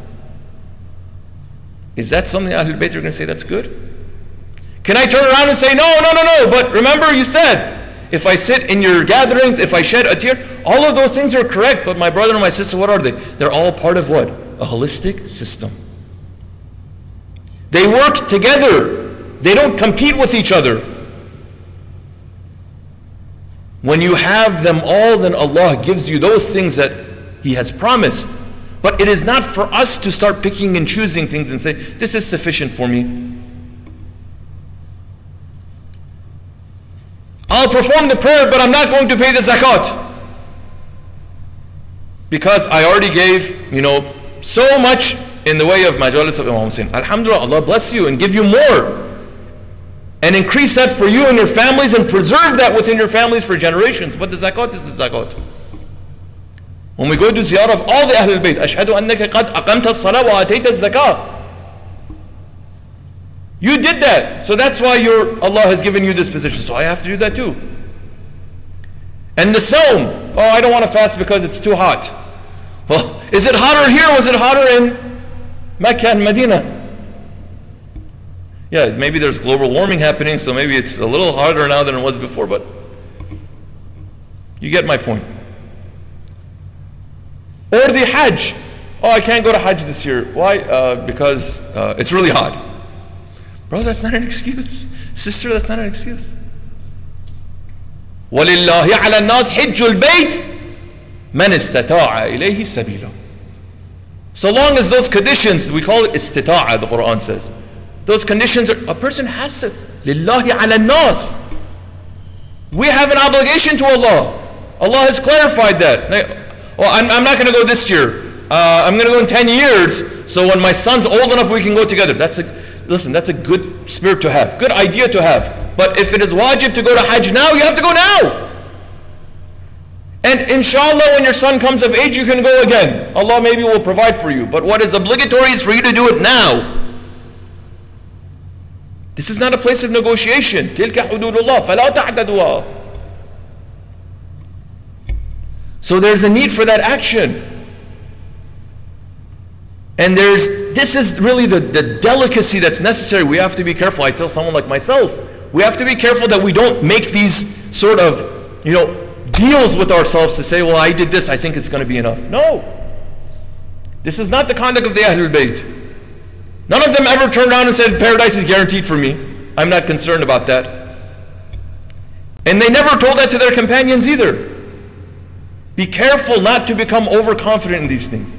Is that something Ahlul Bayt are going to say that's good? Can I turn around and say, no, but remember you said, if I sit in your gatherings, if I shed a tear, all of those things are correct, but my brother and my sister, what are they? They're all part of what? A holistic system. They work together. They don't compete with each other. When you have them all, then Allah gives you those things that He has promised. But it is not for us to start picking and choosing things and say, this is sufficient for me. I'll perform the prayer, but I'm not going to pay the zakat. Because I already gave, so much in the way of Majalis of Imam Hassan. Alhamdulillah, Allah bless you and give you more. And increase that for you and your families and preserve that within your families for generations. But the zakat is the zakat. When we go to ziyarah of all the Ahlul Bayt, أشهد أنك قد أقمت الصلاة وآتيت الزكاة. You did that. So that's why Allah has given you this position. So I have to do that too. And the sawm. Oh, I don't want to fast because it's too hot. Well, is it hotter here or was it hotter in Mecca and Medina? Yeah, maybe there's global warming happening, so maybe it's a little harder now than it was before, but you get my point. Or the Hajj. Oh, I can't go to Hajj this year. Why? Because it's really hot. Bro, that's not an excuse. Sister, that's not an excuse. وَلِلَّهِ عَلَى النَّاسِ حِجُّ الْبَيْتِ مَنِ اسْتَطَاعَ إِلَيْهِ سَبِيلًا. So long as those conditions, we call it istita'a, the Quran says. Those conditions are, a person has to, لِلَّهِ عَلَى النَّاسِ. We have an obligation to Allah. Allah has clarified that. Well, I'm not going to go this year. I'm going to go in 10 years, so when my son's old enough, we can go together. That's a good spirit to have, good idea to have. But if it is wajib to go to Hajj now, you have to go now. And inshallah, when your son comes of age, you can go again. Allah maybe will provide for you. But what is obligatory is for you to do it now. This is not a place of negotiation. تِلْكَ حُدُودُ اللَّهِ فَلَا تَعْتَدُوهَا. So there's a need for that action. And this is really the delicacy that's necessary. We have to be careful. I tell someone like myself, we have to be careful that we don't make these sort of, deals with ourselves to say, well, I did this, I think it's going to be enough. No. This is not the conduct of the Ahlul Bayt. None of them ever turned around and said, paradise is guaranteed for me. I'm not concerned about that. And they never told that to their companions either. Be careful not to become overconfident in these things.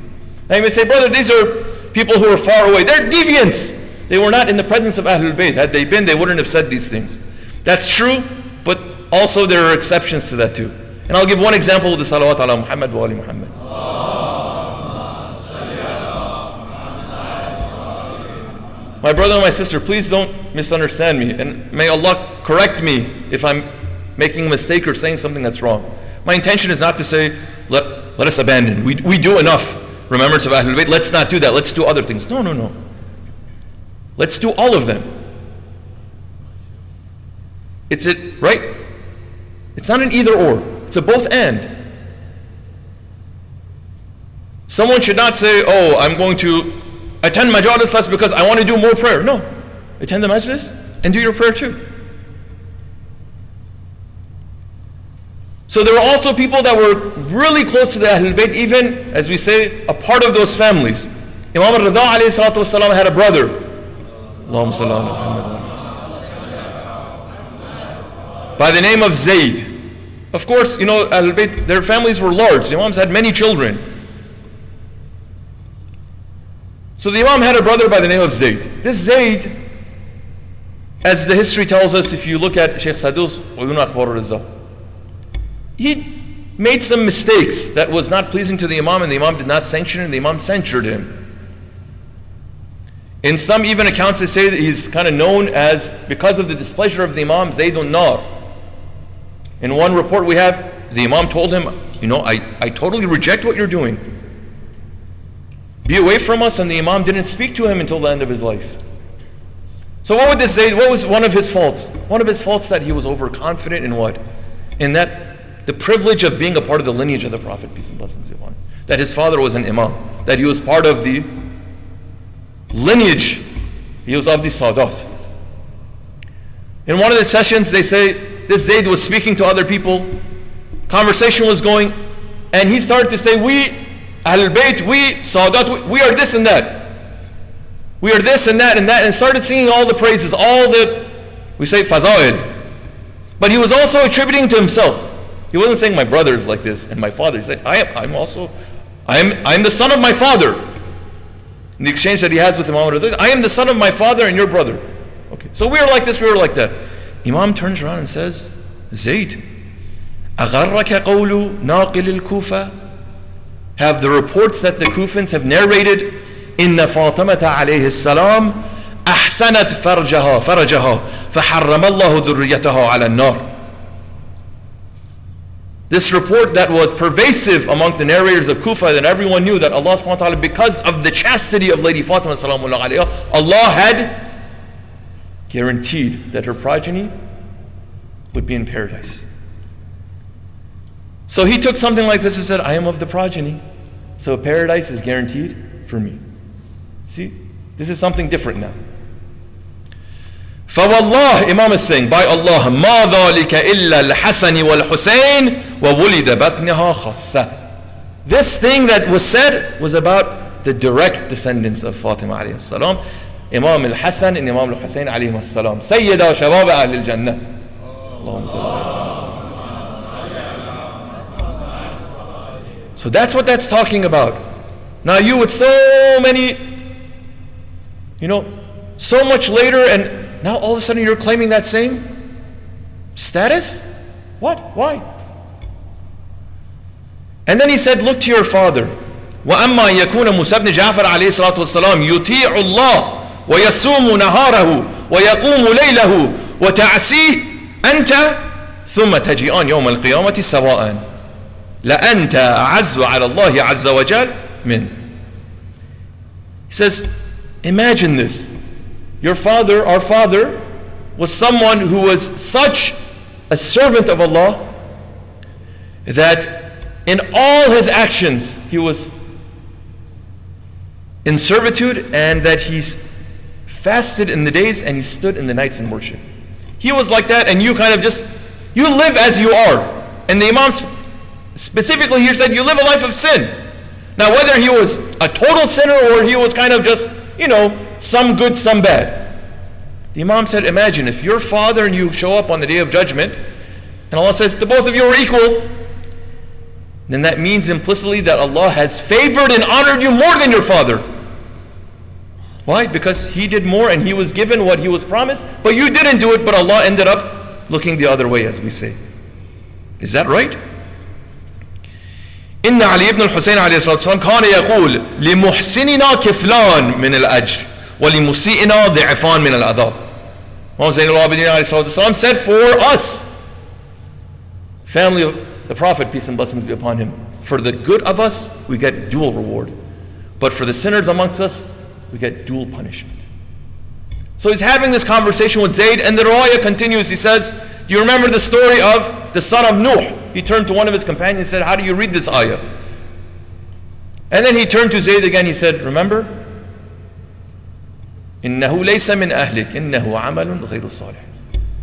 Now you may say, brother, these are people who are far away. They're deviants. They were not in the presence of Ahlul Bayt. Had they been, they wouldn't have said these things. That's true, but also there are exceptions to that too. And I'll give one example with the salawat ala Muhammad wa ali Muhammad. My brother and my sister, please don't misunderstand me. And may Allah correct me if I'm making a mistake or saying something that's wrong. My intention is not to say, let us abandon. We do enough remembrance of Ahlul Bayt. Let's not do that. Let's do other things. No. Let's do all of them. Right? It's not an either or. It's a both and. Someone should not say, oh, I'm going to attend Majalis first because I want to do more prayer. No. Attend the Majlis and do your prayer too. So there are also people that were really close to the Ahlul Bayt, even, as we say, a part of those families. Imam Ridha alayhi salatu wasalam had a brother. Allahumma salli ala Muhammad. By the name of Zayd. Of course, Ahlul Bayt, their families were large. The Imams had many children. So the Imam had a brother by the name of Zayd. This Zayd, as the history tells us, if you look at Shaykh Sadus, he made some mistakes that was not pleasing to the Imam, and the Imam did not sanction him, the Imam censured him. In some even accounts they say that he's kind of known as, because of the displeasure of the Imam, Zaydun Nar. In one report we have, the Imam told him, I totally reject what you're doing. Be away from us, and the Imam didn't speak to him until the end of his life. So what would this say? What was one of his faults? One of his faults that he was overconfident in what? In that the privilege of being a part of the lineage of the Prophet, peace and blessings be upon him. That his father was an Imam. That he was part of the lineage. He was of the Sadat. In one of the sessions they say, this Zayd was speaking to other people. Conversation was going, and he started to say, we, Ahlul Bayt, we, Sadat, we are this and that. We are this and that and that, and started singing all the praises, all the, we say, Faza'il. But he was also attributing to himself. He wasn't saying my brother is like this and my father. He said, I'm the son of my father. In the exchange that he has with Imam Ridha, I am the son of my father and your brother. Okay, so we are like this, we are like that. Imam turns around and says, Zayd, أغرك قول ناقل الكوفة? Have the reports that the Kufans have narrated, إن فاطمة عليه السلام أحسنت فرجها فحرم الله ذريتها على النار. This report that was pervasive among the narrators of Kufa, that everyone knew that Allah subhanahu wa ta'ala, because of the chastity of Lady Fatima salamullah alayha, Allah had guaranteed that her progeny would be in paradise. So he took something like this and said, I am of the progeny, so paradise is guaranteed for me. See, this is something different now. فوالله, Imam is saying, by Allah, ما ذلك إلا الحسن والحسين وولد بطنها خاصة. This thing that was said was about the direct descendants of Fatima alayhi salam, Imam al-Hassan and Imam al-Hussein alayhi salam, Sayyida Shabab Ahl al-Jannah. Allahumma salli. So that's what that's talking about. Now you with so many, so much later, and now all of a sudden you're claiming that same status? What? Why? And then he said, look to your father. وَأَمَّا يَكُونَ مُوسَى بْنِ جَعْفَرَ عَلَيْهِ الصَّلَاةُ وَالسَّلَامُ يُطِيعُ اللَّهِ وَيَصُومُ نَهَارَهُ وَيَقُومُ لَيْلَهُ وَتَعْسِيهِ أَنْتَ ثُمَّ تَجِئَانْ يَوْمَ الْقِيَامَةِ سَوَاءً لَأَنْتَ أَعَزُّ عَلَى اللَّهِ عَزَّ وَجَلَّ مِنْ. He says, imagine this. Your father, our father, was someone who was such a servant of Allah that in all his actions he was in servitude, and that he's fasted in the days and he stood in the nights in worship. He was like that, and you kind of you live as you are. And the Imam specifically here said, you live a life of sin. Now whether he was a total sinner or he was kind of just, some good, some bad. The Imam said, imagine if your father and you show up on the Day of Judgment, and Allah says, the both of you are equal, then that means implicitly that Allah has favored and honored you more than your father. Why? Because he did more and he was given what he was promised, but you didn't do it, but Allah ended up looking the other way, as we say. Is that right? إن علي بن الحسين عليه الصلاة والسلام كان يقول لمحسننا كفلان من الأجر ولمسيئنا ضعفان من العذاب. Imam Zayn al-Abidin عليه الصلاة والسلام said, for us, family of the Prophet, peace and blessings be upon him, for the good of us, we get dual reward. But for the sinners amongst us, we get dual punishment. So he's having this conversation with Zayd, and the riwayah continues. He says, you remember the story of the son of Nuh? He turned to one of his companions and said, how do you read this ayah? And then he turned to Zayd again, he said, remember? إِنَّهُ لَيْسَ مِنْ أَهْلِكَ إِنَّهُ عَمَلٌ غَيْرُ صَالِحٍ.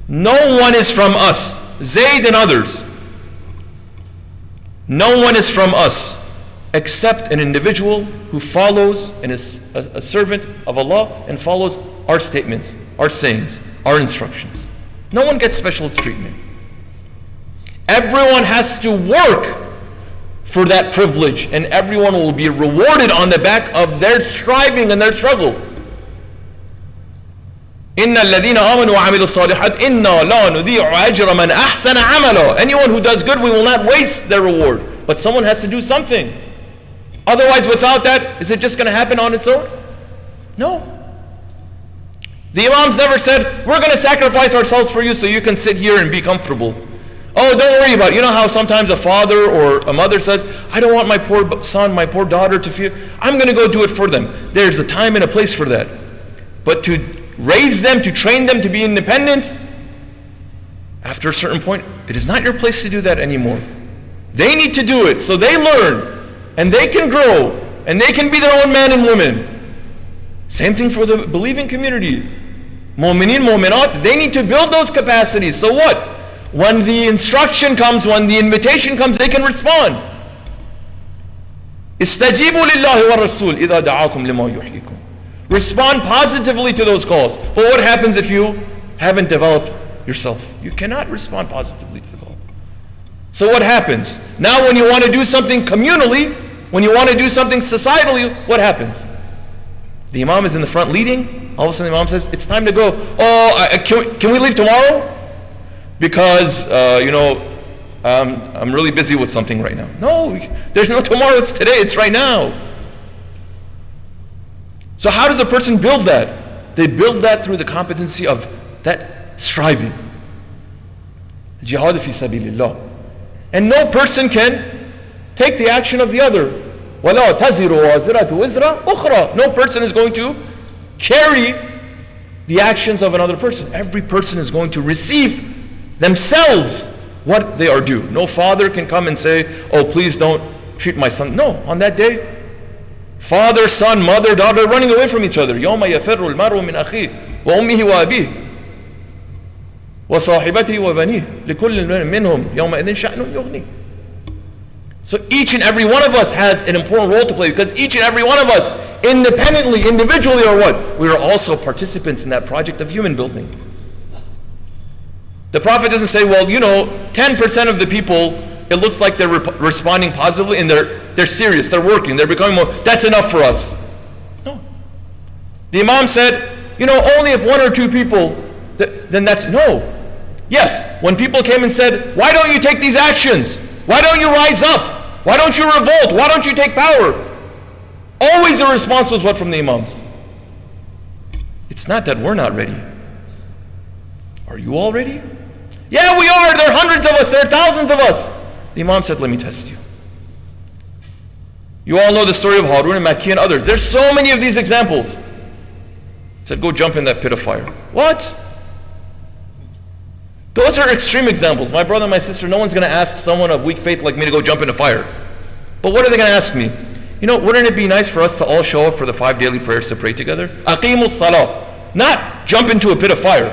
No one is from us, Zayd and others. No one is from us except an individual who follows and is a servant of Allah and follows our statements, our sayings, our instructions. No one gets special treatment. Everyone has to work for that privilege, and everyone will be rewarded on the back of their striving and their struggle. إِنَّ الَّذِينَ آمَنُوا وَعَمِلُوا الصَّالِحَاتِ إِنَّا لَا نُضِيعُ أَجْرَ مَنْ أَحْسَنَ عَمَلًا. Anyone who does good, we will not waste their reward. But someone has to do something. Otherwise, without that, is it just going to happen on its own? No. The Imams never said, we're going to sacrifice ourselves for you so you can sit here and be comfortable. Oh, don't worry about it. You know how sometimes a father or a mother says, I don't want my poor son, my poor daughter to feel, I'm going to go do it for them. There's a time and a place for that. But to raise them, to train them to be independent, after a certain point, it is not your place to do that anymore. They need to do it so they learn and they can grow and they can be their own man and woman. Same thing for the believing community. Mu'mineen, mu'minat, they need to build those capacities. So what? When the instruction comes, when the invitation comes, they can respond. استجيبوا لله والرسول إذا دعاكم لما يحييكم. Respond positively to those calls. But what happens if you haven't developed yourself? You cannot respond positively to the call. So what happens? Now when you want to do something communally, when you want to do something societally, what happens? The Imam is in the front leading. All of a sudden the Imam says, it's time to go. Oh, can we leave tomorrow? Because, I'm really busy with something right now. No, there's no tomorrow, it's today, it's right now. So how does a person build that? They build that through the competency of that striving. Jihad fi sabilillah. And no person can take the action of the other. وَلَا تَزِرُ وَازِرَةُ وِزْرَ أُخْرَى. No person is going to carry the actions of another person. Every person is going to receive themselves what they are due. No father can come and say, oh, please don't treat my son. No, on that day, father, son, mother, daughter running away from each other. يَوْمَ يَفِرُّ الْمَرْءُ مِنْ أَخِيهِ وَأُمِّهِ وَأَبِيهِ وَصَاحِبَتِهِ وَبَنِيهِ لِكُلِّ مِنْهُمْ يَوْمَئِذٍ شَأْنٌ يُغْنِيهِ. So each and every one of us has an important role to play, because each and every one of us, independently, individually, or what? We are also participants in that project of human building. The Prophet doesn't say, well, 10% of the people, it looks like they're responding positively and they're serious, they're working, they're becoming more, that's enough for us. No. The Imam said, only if one or two people, then that's no. Yes, when people came and said, why don't you take these actions? Why don't you rise up? Why don't you revolt? Why don't you take power? Always the response was what from the Imams? It's not that we're not ready. Are you all ready? Yeah, we are. There are hundreds of us. There are thousands of us. The Imam said, let me test you. You all know the story of Harun and Makki and others. There's so many of these examples. He said, go jump in that pit of fire. What? Those are extreme examples. My brother and my sister, no one's going to ask someone of weak faith like me to go jump in a fire. But what are they going to ask me? Wouldn't it be nice for us to all show up for the 5 daily prayers to pray together? Aqimus salah. Not jump into a pit of fire.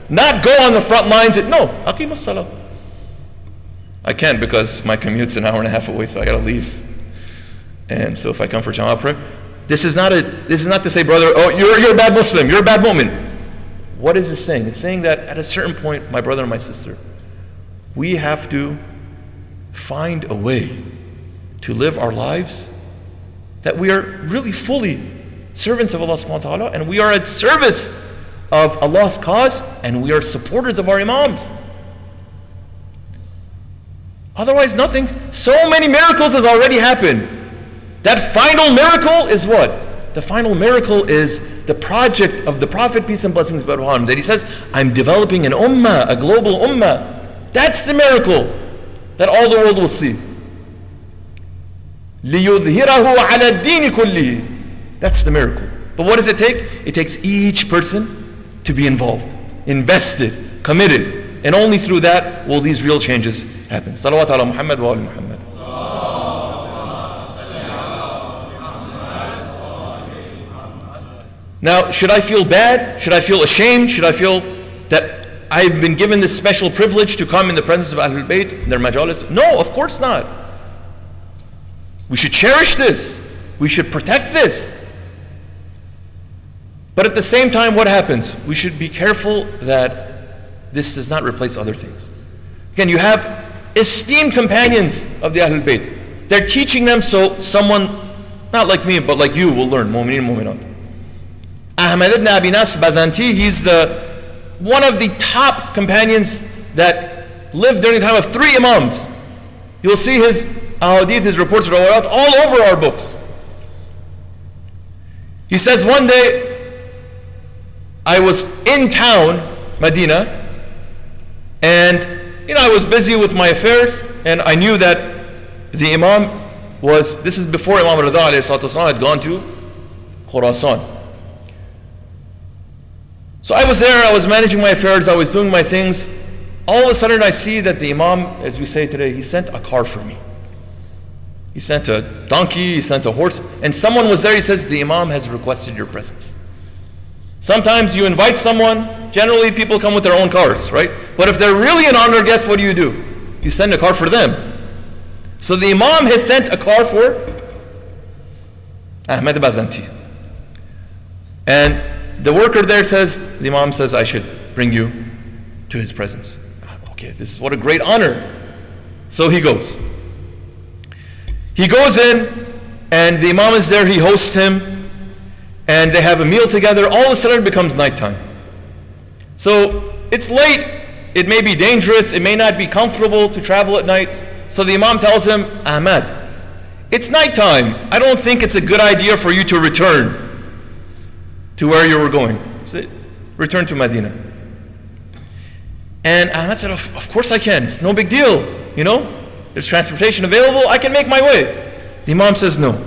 Not go on the front lines. No, aqimus salah. I can't because my commute's an hour and a half away, so I got to leave. And so if I come for Jama'ah prayer, this is not to say, brother, oh, you're a bad Muslim, you're a bad mu'min. What is it saying? It's saying that at a certain point, my brother and my sister, we have to find a way to live our lives that we are really fully servants of Allah subhanahu wa ta'ala, and we are at service of Allah's cause, and we are supporters of our Imams. Otherwise nothing. So many miracles has already happened. That final miracle is what? The final miracle is the project of the Prophet, peace and blessings be upon him, that he says, I'm developing an ummah, a global ummah. That's the miracle that all the world will see. لِيُظْهِرَهُ عَلَى الدِّينِ كُلِّهِ. That's the miracle. But what does it take? It takes each person to be involved, invested, committed. And only through that will these real changes happen. Salawat ala Muhammad wa ala Muhammad. Now, should I feel bad? Should I feel ashamed? Should I feel that I've been given this special privilege to come in the presence of Ahlul Bayt in their majalis? No, of course not. We should cherish this. We should protect this. But at the same time, what happens? We should be careful that this does not replace other things. Again, you have esteemed companions of the Ahlul Bayt. They're teaching them so someone, not like me, but like you, will learn. Mu'mineen, mu'minat. Ahmad ibn Abi Nasr Bazanti, he's one of the top companions that lived during the time of 3 Imams. You'll see his ahadith, his reports all over our books. He says, one day, I was in town, Medina, and I was busy with my affairs, and I knew that the Imam this is before Imam Ridha had gone to Khurasan. So I was there, I was managing my affairs, I was doing my things. All of a sudden I see that the Imam, as we say today, he sent a car for me. He sent a donkey, he sent a horse, and someone was there. He says, the Imam has requested your presence. Sometimes you invite someone, generally people come with their own cars, right? But if they're really an honored guest, what do? You send a car for them. So the Imam has sent a car for Ahmed Bazanti. And the worker there says, the Imam says, I should bring you to his presence. Okay, this is what a great honor. So he goes. He goes in, and the Imam is there, he hosts him, and they have a meal together. All of a sudden it becomes nighttime. So it's late, it may be dangerous, it may not be comfortable to travel at night. So the Imam tells him, Ahmad, it's nighttime. I don't think it's a good idea for you to return to where you were going. So return to Medina. And Ahmad said, of course I can. It's no big deal. There's transportation available. I can make my way. The Imam says, no.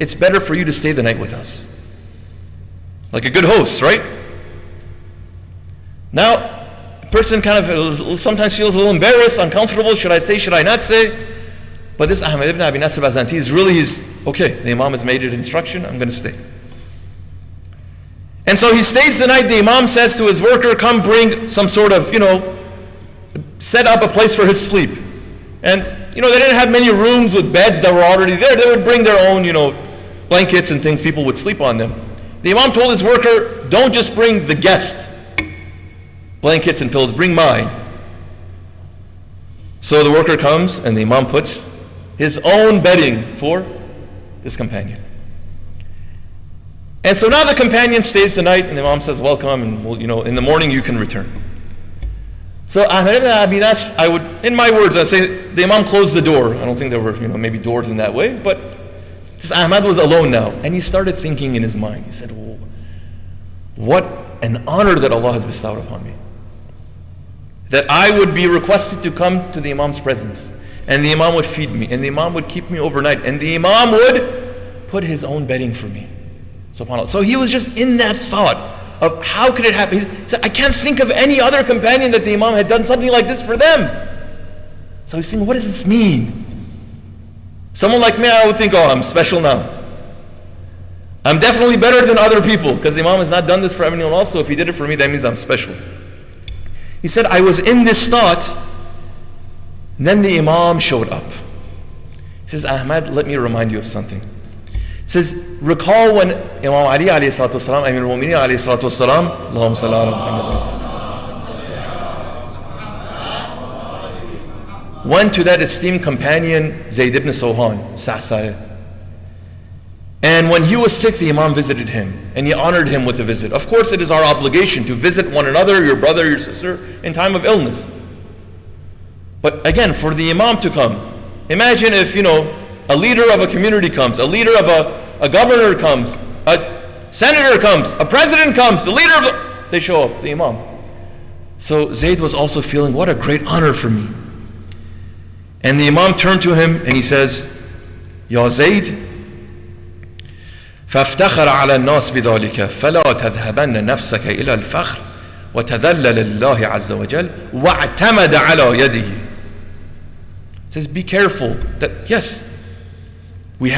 It's better for you to stay the night with us. Like a good host, right? Now, a person kind of sometimes feels a little embarrassed, uncomfortable. Should I say, should I not say? But this Ahmad ibn Abi Nasr Bazanti is really okay, the Imam has made an instruction, I'm going to stay. And so he stays the night. The Imam says to his worker, come bring some sort of, set up a place for his sleep. And, they didn't have many rooms with beds that were already there. They would bring their own, blankets and things, people would sleep on them. The Imam told his worker, don't just bring the guest blankets and pillows, bring mine. So the worker comes and the Imam puts his own bedding for his companion. And so now the companion stays the night, and the Imam says, welcome, and in the morning you can return. So Ahmad ibn Abi Nasr, in my words, I say the Imam closed the door. I don't think there were, maybe doors in that way, but Ahmad was alone now, and he started thinking in his mind. He said, what an honor that Allah has bestowed upon me. That I would be requested to come to the Imam's presence, and the Imam would feed me, and the Imam would keep me overnight, and the Imam would put his own bedding for me. SubhanAllah. So he was just in that thought of how could it happen. He said, I can't think of any other companion that the Imam had done something like this for them. So he's thinking, what does this mean? Someone like me, I would think, I'm special now. I'm definitely better than other people because the Imam has not done this for anyone else. So if he did it for me, that means I'm special. He said, I was in this thought, and then the Imam showed up. He says, Ahmad, let me remind you of something. He says, recall when Imam Ali alayhi salatu wasalam, Amir al-Mu'mineen alayhi salatu wasalam, Allahumma salli ala Muhammad, went to that esteemed companion, Zayd ibn Sohan, Sa'sa'ah. And when he was sick, the Imam visited him, and he honored him with a visit. Of course, it is our obligation to visit one another, your brother, your sister, in time of illness. But again, for the Imam to come, imagine if, a leader of a community comes, a leader of a governor comes, a senator comes, a president comes, a leader of they show up, the Imam. So Zayd was also feeling, what a great honor for me. And the Imam turned to him and he says, Ya Zayd, فافتخر على الناس بذلك فلا تذهبن نفسك إلى الفخر وتذلل لله عز وجل واعتمد على يده. It says, be careful that yes, we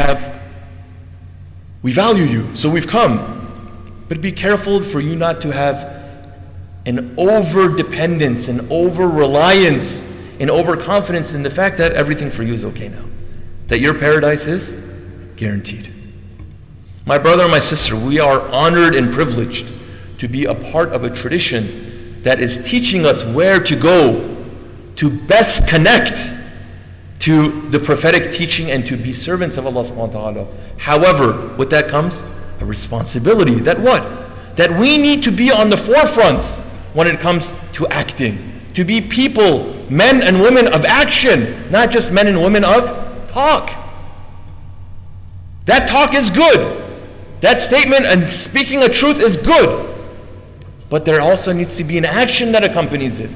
value you, so we've come. But be careful for you not to have an over-dependence, an over-reliance, an overconfidence in the fact that everything for you is okay now. That your paradise is guaranteed. My brother and my sister, we are honored and privileged to be a part of a tradition that is teaching us where to go to best connect to the prophetic teaching and to be servants of Allah subhanahu wa ta'ala. However, with that comes a responsibility. That what? That we need to be on the forefronts when it comes to acting. To be people, men and women of action, not just men and women of talk. That talk is good. That statement and speaking a truth is good. But there also needs to be an action that accompanies it.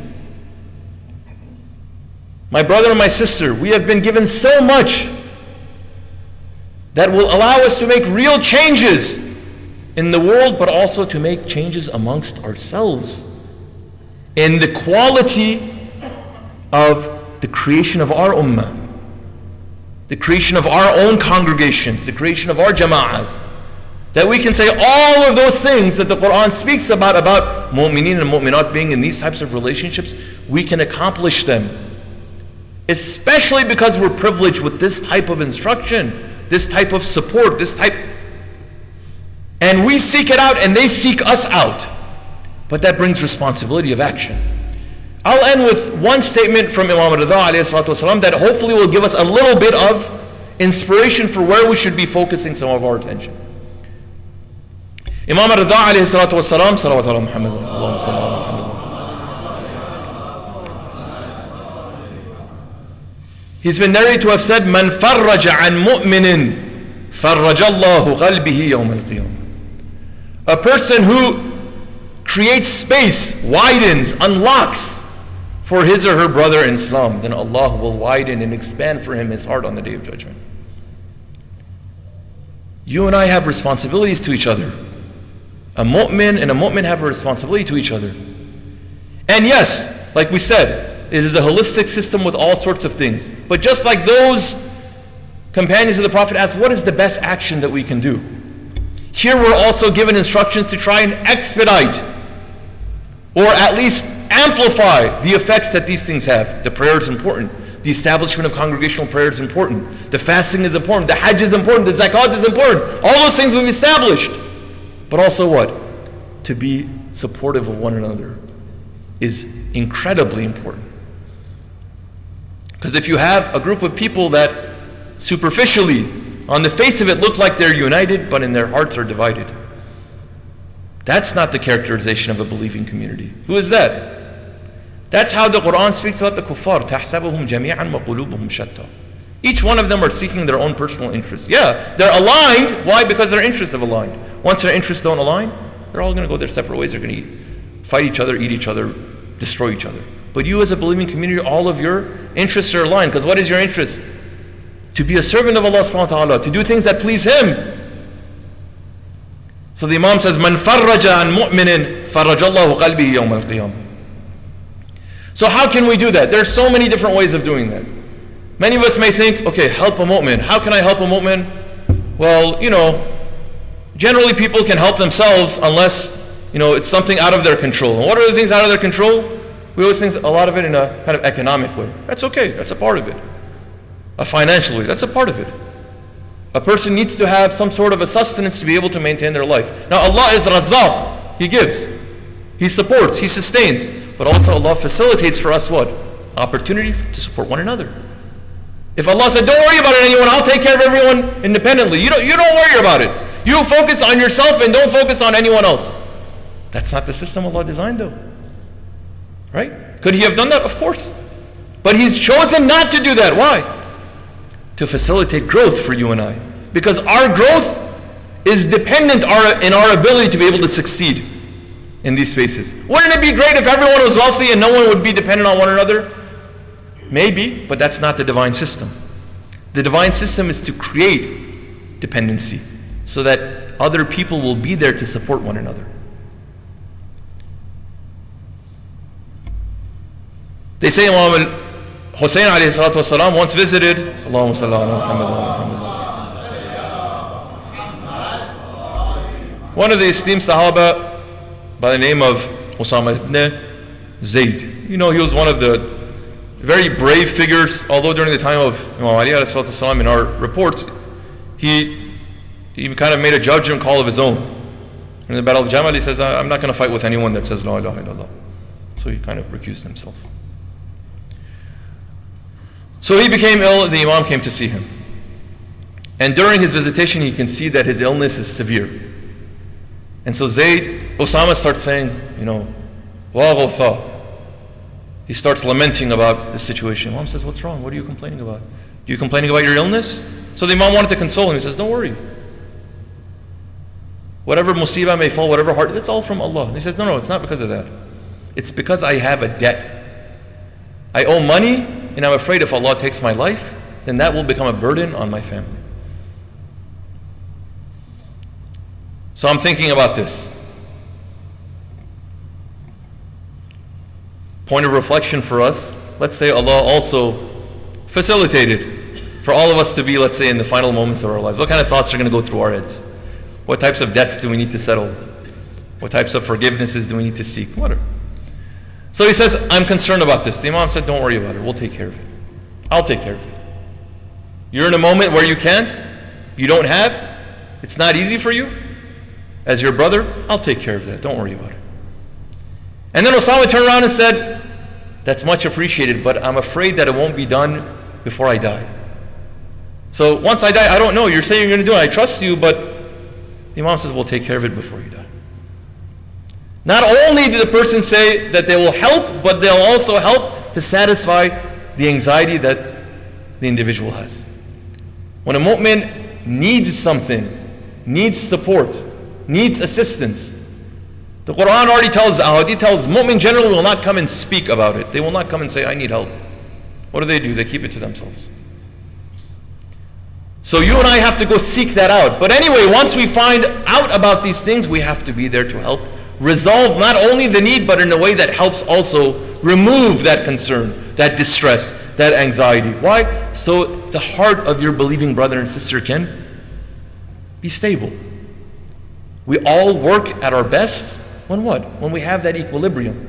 My brother and my sister, we have been given so much that will allow us to make real changes in the world, but also to make changes amongst ourselves in the quality of the creation of our ummah, the creation of our own congregations, the creation of our jama'ahs, that we can say all of those things that the Quran speaks about mu'mineen and mu'minat being in these types of relationships, we can accomplish them. Especially because we're privileged with this type of instruction, this type of support, and we seek it out and they seek us out. But that brings responsibility of action. I'll end with one statement from Imam Ridha alayhi salatu wasalam that hopefully will give us a little bit of inspiration for where we should be focusing some of our attention. Imam Ridha alayhi salatu wasalam, salawat ala Muhammad, Allahumma salli ala Muhammad. He's been narrated to have said, "Man farraja an mu'minin, farraja Allahu qalbihi yawm al-qiyamah." A person who creates space, widens, unlocks for his or her brother in Islam, then Allah will widen and expand for him his heart on the Day of Judgment. You and I have responsibilities to each other. A mu'min and a mu'min have a responsibility to each other. And yes, like we said, it is a holistic system with all sorts of things. But just like those companions of the Prophet asked, what is the best action that we can do? Here we're also given instructions to try and expedite or at least amplify the effects that these things have. The prayer is important. The establishment of congregational prayer is important. The fasting is important. The hajj is important. The zakat is important. All those things we've established. But also what? To be supportive of one another is incredibly important. Because if you have a group of people that superficially, on the face of it, look like they're united, but in their hearts are divided, that's not the characterization of a believing community. Who is that? That's how the Quran speaks about the kuffar. تَحْسَبُهُمْ جَمِيعًا وَقُلُوبُهُمْ شَتَّى. Each one of them are seeking their own personal interests. Yeah, they're aligned. Why? Because their interests have aligned. Once their interests don't align, they're all going to go their separate ways. They're going to fight each other, eat each other, destroy each other. But you as a believing community, all of your interests are aligned. Because what is your interest? To be a servant of Allah subhanahu wa ta'ala, to do things that please Him. So the Imam says, "Man farraja an mu'minin, farraja Allahu qalbihi yawm al-qiyamah." So how can we do that? There are so many different ways of doing that. Many of us may think, okay, help a mu'min. How can I help a mu'min? Well, generally people can help themselves unless, it's something out of their control. And what are the things out of their control? We always think a lot of it in a kind of economic way. That's okay, that's a part of it. A financial way, that's a part of it. A person needs to have some sort of a sustenance to be able to maintain their life. Now Allah is Razzaq, He gives, He supports, He sustains. But also Allah facilitates for us what? Opportunity to support one another. If Allah said, don't worry about anyone, I'll take care of everyone independently. You don't worry about it. You focus on yourself and don't focus on anyone else. That's not the system Allah designed though. Right? Could He have done that? Of course. But He's chosen not to do that. Why? To facilitate growth for you and I. Because our growth is dependent in our ability to be able to succeed in these spaces. Wouldn't it be great if everyone was wealthy and no one would be dependent on one another? Maybe, but that's not the divine system. The divine system is to create dependency so that other people will be there to support one another. They say Imam Hussein alayhi salatu wasalam once visited, Allahumma salli ala Muhammad wa ala Muhammad. One of the esteemed Sahaba by the name of Usama ibn Zayd. You know, he was one of the very brave figures, although during the time of Imam Ali ﷺ, in our reports, he kind of made a judgment call of his own. In the Battle of Jamal, he says, I'm not going to fight with anyone that says La ilaha illallah. So he kind of recused himself. So he became ill, the Imam came to see him. And during his visitation, he can see that his illness is severe. And so Osama starts saying, Wa ghawtha. He starts lamenting about the situation. Imam says, what's wrong? What are you complaining about? Are you complaining about your illness? So the Imam wanted to console him. He says, don't worry. Whatever musibah may fall, whatever hard, it's all from Allah. And he says, no, it's not because of that. It's because I have a debt. I owe money, and I'm afraid if Allah takes my life, then that will become a burden on my family. So I'm thinking about this. Point of reflection for us, let's say Allah also facilitated for all of us to be, let's say, in the final moments of our lives. What kind of thoughts are going to go through our heads? What types of debts do we need to settle? What types of forgivenesses do we need to seek? Whatever. So he says, I'm concerned about this. The Imam said, don't worry about it. We'll take care of it. I'll take care of it. You're in a moment where you can't, you don't have, it's not easy for you. As your brother, I'll take care of that. Don't worry about it. And then Osama turned around and said, that's much appreciated, but I'm afraid that it won't be done before I die. So once I die, I don't know. You're saying you're going to do it. I trust you, but the Imam says, we'll take care of it before you die. Not only did the person say that they will help, but they'll also help to satisfy the anxiety that the individual has. When a mu'min needs something, needs support, needs assistance, the Quran already tells, Ahadith tells, mu'min generally will not come and speak about it. They will not come and say, I need help. What do? They keep it to themselves. So you and I have to go seek that out. But anyway, once we find out about these things, we have to be there to help resolve not only the need, but in a way that helps also remove that concern, that distress, that anxiety. Why? So the heart of your believing brother and sister can be stable. We all work at our best when what? When we have that equilibrium.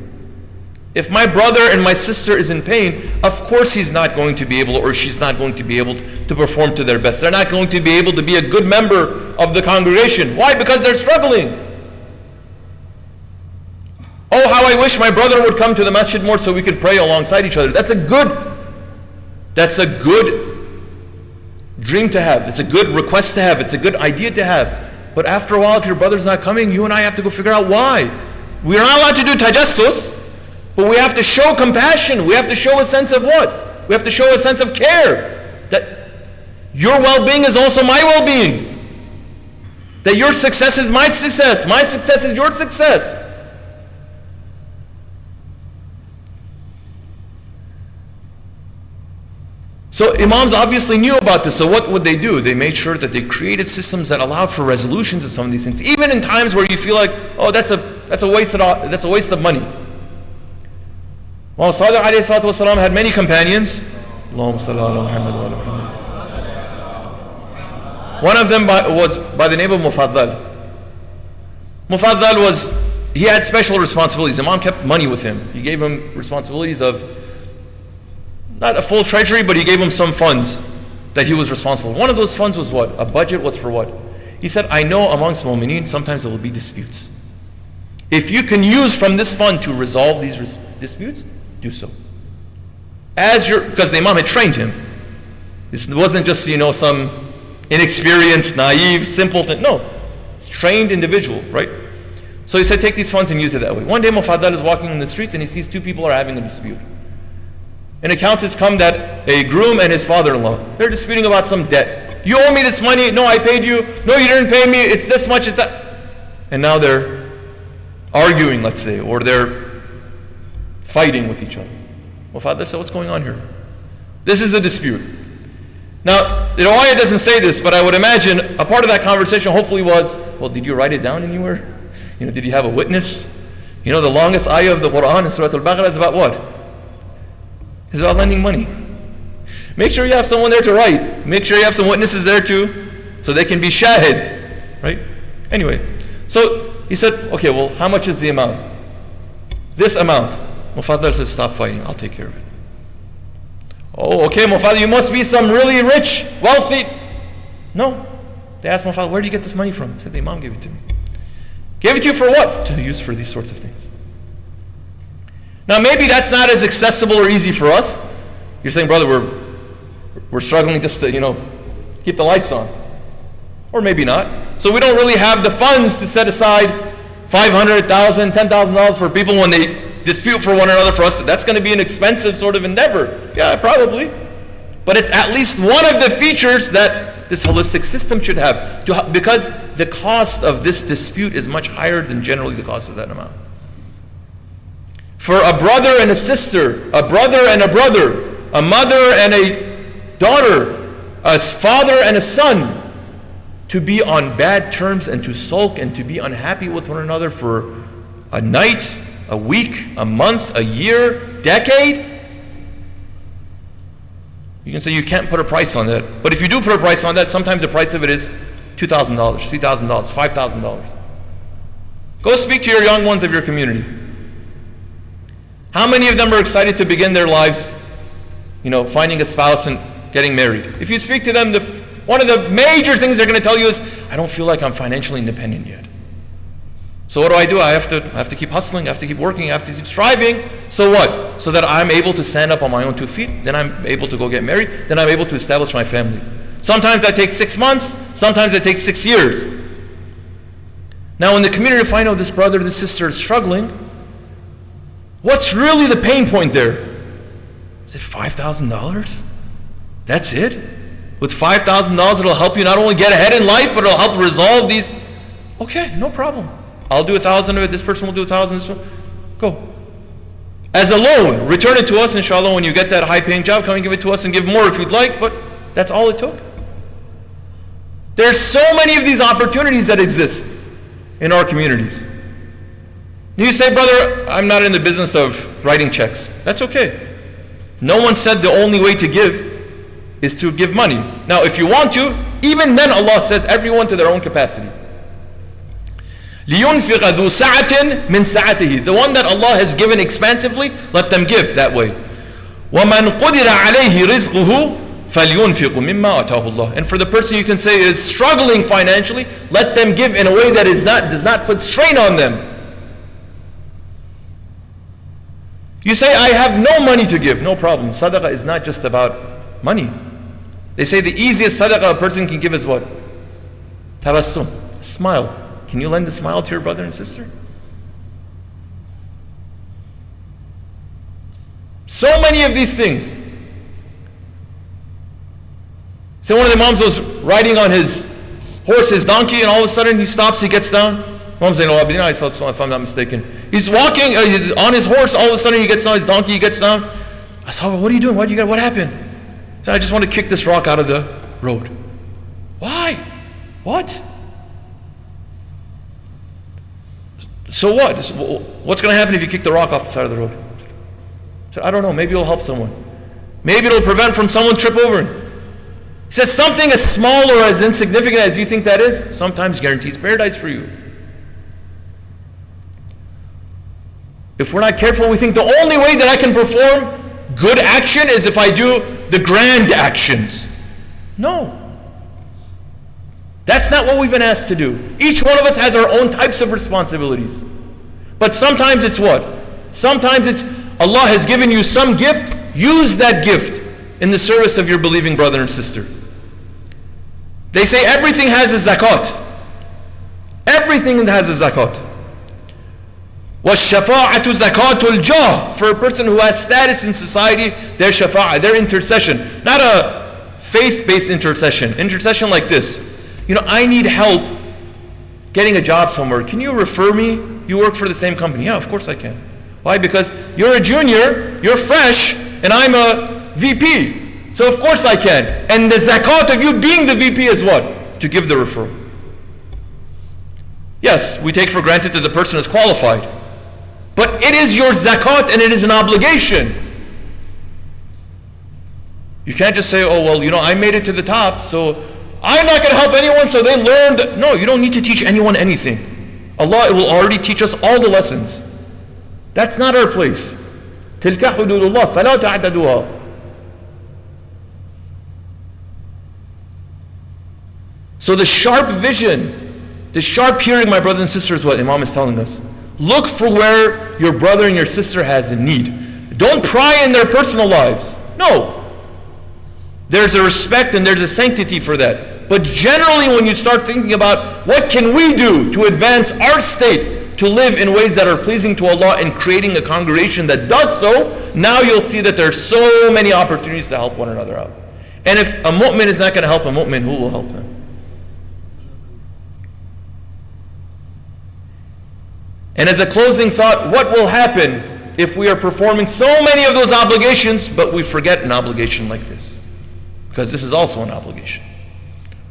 If my brother and my sister is in pain, of course he's not going to be able, or she's not going to be able to perform to their best. They're not going to be able to be a good member of the congregation. Why? Because they're struggling. Oh, how I wish my brother would come to the masjid more so we could pray alongside each other. That's a good dream to have. It's a good request to have. It's a good idea to have. But after a while, if your brother's not coming, you and I have to go figure out why. We're not allowed to do tajassus, but we have to show compassion. We have to show a sense of what? We have to show a sense of care. That your well-being is also my well-being. That your success is my success. My success is your success. So Imams obviously knew about this, so what would they do? They made sure that they created systems that allowed for resolutions of some of these things, even in times where you feel like, oh, that's a waste of money. Well, Sadiq alayhi salatu wasalam had many companions. Allahumma salli ala Muhammad wa ala Muhammad. One of them was by the name of Mufaddal. Mufaddal he had special responsibilities. Imam kept money with him. He gave him responsibilities of not a full treasury, but he gave him some funds that he was responsible for. One of those funds was what? A budget was for what? He said, I know amongst mu'mineen, sometimes there will be disputes. If you can use from this fund to resolve these disputes, do so. Because the Imam had trained him. This wasn't just, some inexperienced, naive, simpleton. No, it's a trained individual, right? So he said, take these funds and use it that way. One day Mufaddal is walking in the streets and he sees two people are having a dispute. And accounts has come that a groom and his father-in-law, they're disputing about some debt. You owe me this money. No, I paid you. No, you didn't pay me. It's this much, it's that. And now they're arguing, let's say, or they're fighting with each other. Mufaddal said, what's going on here? This is the dispute. Now, the riwayah doesn't say this, but I would imagine a part of that conversation hopefully was, well, did you write it down anywhere? Did you have a witness? The longest ayah of the Quran in Surah Al-Baqarah is about what? It's about lending money. Make sure you have someone there to write. Make sure you have some witnesses there too, so they can be shahid, right? Anyway, So he said, okay, well, how much is the amount? This amount. My father said, stop fighting, I'll take care of it. Oh, okay, my father, you must be some really rich, wealthy. No. They asked my father, where do you get this money from? He said, the Imam gave it to me. Gave it to you for what? To use for these sorts of things. Now maybe that's not as accessible or easy for us. You're saying, brother, we're struggling just to, keep the lights on. Or maybe not. So we don't really have the funds to set aside $500,000, $10,000 for people when they dispute for one another. For us, that's going to be an expensive sort of endeavor. Yeah, probably. But it's at least one of the features that this holistic system should have. Because the cost of this dispute is much higher than generally the cost of that amount. For a brother and a sister, a brother and a brother, a mother and a daughter, a father and a son, to be on bad terms and to sulk and to be unhappy with one another for a night, a week, a month, a year, decade, you can say you can't put a price on that. But if you do put a price on that, sometimes the price of it is $2,000, $3,000, $5,000. Go speak to your young ones of your community. How many of them are excited to begin their lives, finding a spouse and getting married? If you speak to them, one of the major things they're going to tell you is, I don't feel like I'm financially independent yet. So what do? I have to keep hustling, I have to keep working, I have to keep striving. So what? So that I'm able to stand up on my own 2 feet, then I'm able to go get married, then I'm able to establish my family. Sometimes that takes 6 months, sometimes it takes 6 years. Now in the community, if I know this brother, this sister is struggling, what's really the pain point there? Is it $5,000? That's it? With $5,000 it'll help you not only get ahead in life, but it'll help resolve these. Okay, no problem. I'll do 1,000 of it, this person will do 1,000, this one. Go. As a loan, return it to us, inshallah, when you get that high paying job, come and give it to us and give more if you'd like, but that's all it took. There's so many of these opportunities that exist in our communities. You say, brother, I'm not in the business of writing checks. That's okay. No one said the only way to give is to give money. Now, if you want to, even then Allah says everyone to their own capacity. لِيُنْفِقَ ذُو سَعَةٍ مِنْ سَعَتِهِ. The one that Allah has given expansively, let them give that way. وَمَنْ قُدِرَ عَلَيْهِ رِزْقُهُ فَلْيُنْفِقُ مِمَّا أَتَاهُ اللَّهُ. And for the person you can say is struggling financially, let them give in a way that does not put strain on them. You say, I have no money to give. No problem. Sadaqah is not just about money. They say the easiest sadaqah a person can give is what? Tabassum. Smile. Can you lend a smile to your brother and sister? So many of these things. So one of the Imams was riding on his horse, his donkey, and all of a sudden he stops, he gets down. Imam Zainul Abidin, if I'm not mistaken. He's walking, he's on his horse, all of a sudden he gets down, his donkey, he gets down. I saw, what are you doing? What happened? He said, I just want to kick this rock out of the road. Why? What? So what? What's going to happen if you kick the rock off the side of the road? I said, I don't know, maybe it'll help someone. Maybe it'll prevent from someone trip over. He says something as small or as insignificant as you think that is, sometimes guarantees paradise for you. If we're not careful, we think the only way that I can perform good action is if I do the grand actions. No. That's not what we've been asked to do. Each one of us has our own types of responsibilities. But sometimes it's what? Sometimes it's Allah has given you some gift, use that gift in the service of your believing brother and sister. They say everything has a zakat. Everything has a zakat. وَالشَّفَاعَةُ زَكَاةُ الْجَاهِ. For a person who has status in society, their shafa'ah, their intercession. Not a faith-based intercession. Intercession like this. I need help getting a job somewhere. Can you refer me? You work for the same company. Yeah, of course I can. Why? Because you're a junior, you're fresh, and I'm a VP. So of course I can. And the zakat of you being the VP is what? To give the referral. Yes, we take for granted that the person is qualified. But it is your zakat and it is an obligation. You can't just say, oh, well, I made it to the top, so I'm not going to help anyone, so they learned. No, you don't need to teach anyone anything. Allah will already teach us all the lessons. That's not our place. تلك حدود الله فلا تعتدوها. So the sharp vision, the sharp hearing, my brothers and sisters, what Imam is telling us. Look for where your brother and your sister has a need. Don't pry in their personal lives. No. There's a respect and there's a sanctity for that. But generally when you start thinking about what can we do to advance our state to live in ways that are pleasing to Allah and creating a congregation that does so, now you'll see that there's so many opportunities to help one another out. And if a mu'min is not going to help a mu'min, who will help them? And as a closing thought, what will happen if we are performing so many of those obligations, but we forget an obligation like this? Because this is also an obligation.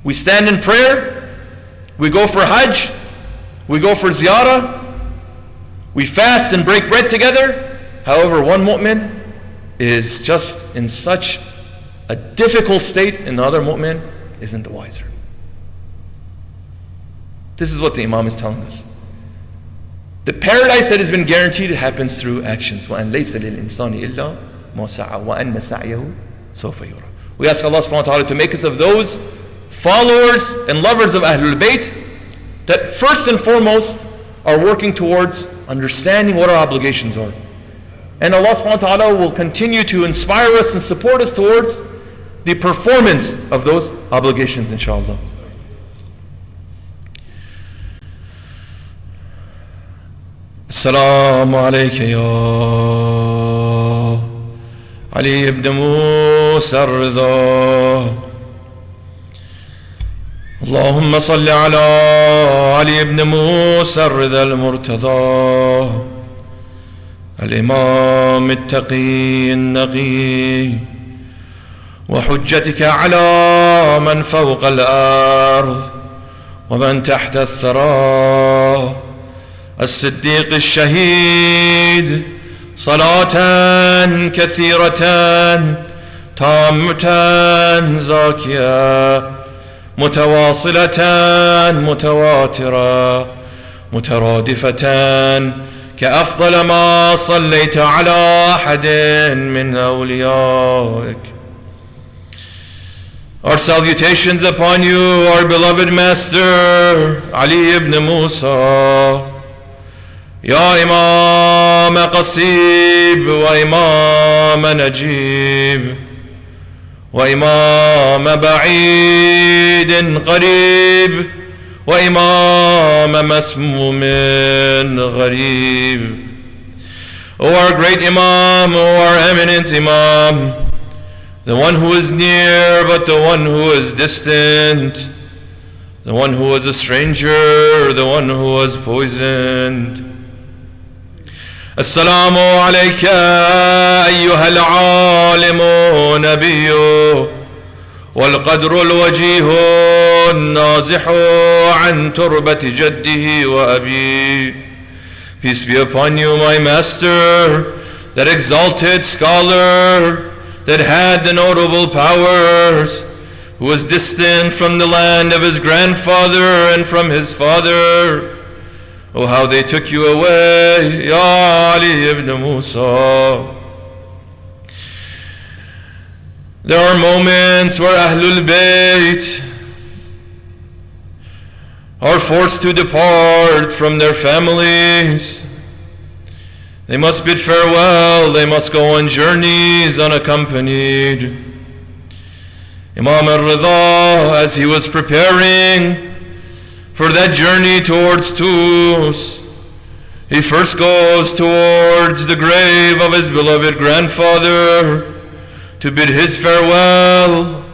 We stand in prayer, we go for Hajj, we go for ziyarah, we fast and break bread together. However, one mu'min is just in such a difficult state and the other mu'min isn't the wiser. This is what the Imam is telling us. The paradise that has been guaranteed happens through actions. وَأَنْ لَيْسَ لِلْإِنسَانِ إِلَّا مَا سَعَى وَأَنَّ سَعْيَهُ سَوْفَ يُرَى. We ask Allah subhanahu wa ta'ala to make us of those followers and lovers of Ahlul Bayt that first and foremost are working towards understanding what our obligations are. And Allah subhanahu wa ta'ala will continue to inspire us and support us towards the performance of those obligations, inshallah. السلام عليك يا علي بن موسى الرضا. اللهم صل على علي بن موسى الرضا المرتضى الإمام التقي النقي وحجتك على من فوق الأرض ومن تحت الثرى الصديق الشهيد صلاة كثيرة تامة زاكية متواصلة متواترة مترادفة كأفضل ما صليت على أحد من أوليائك. Our salutations upon you, our beloved master Ali ibn Musa, يا إمام قصيب وإمام نجيب وإمام بعيد قريب وإمام مسموم غريب. O our great Imam, O our eminent Imam, the one who is near but the one who is distant, the one who was a stranger, the one who was poisoned. السلام عليك أيها العالم نبي والقدر الوجيه النازح عن تربة جده وأبي. Peace be upon you, my master, that exalted scholar, that had the notable powers, who was distant from the land of his grandfather and from his father. Oh, how they took you away, Ya Ali ibn Musa. There are moments where Ahlul Bayt are forced to depart from their families. They must bid farewell, they must go on journeys unaccompanied. Imam al-Ridha, as he was preparing for that journey towards Tus, he first goes towards the grave of his beloved grandfather to bid his farewell.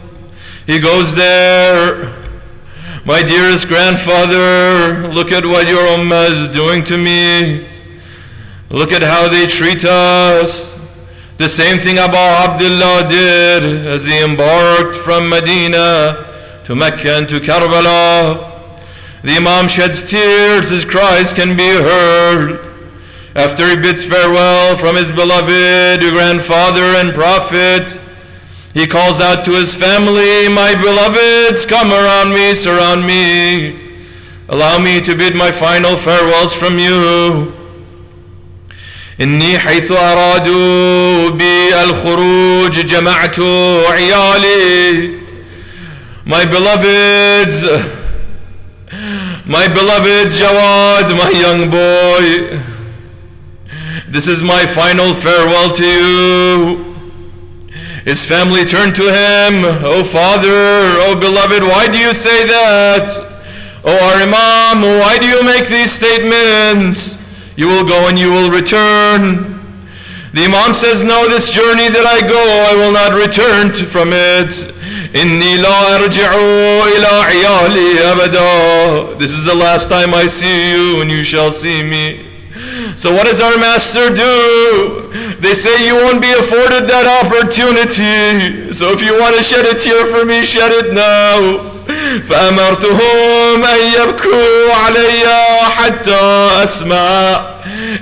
He goes there. My dearest grandfather, look at what your ummah is doing to me. Look at how they treat us. The same thing Abu Abdullah did as he embarked from Medina to Mecca and to Karbala. The Imam sheds tears, his cries can be heard. After he bids farewell from his beloved grandfather and prophet, he calls out to his family, my beloveds, come around me, surround me. allow me to bid my final farewells from you. إني حيث أرادوا بي الخروج جمعت عيالي. My beloved Jawad, my young boy, this is my final farewell to you. His family turned to him. Oh father, oh beloved, why do you say that? Oh our Imam, why do you make these statements? You will go and you will return. The Imam says, no, this journey that I go, I will not return from it. إني لا أرجع إلى عيالي أبدا. This is the last time I see you and you shall see me. So what does our master do? They say you won't be afforded that opportunity. So if you want to shed a tear for me, shed it now. فأمرتهم أن يبكوا علي حتى أسمع.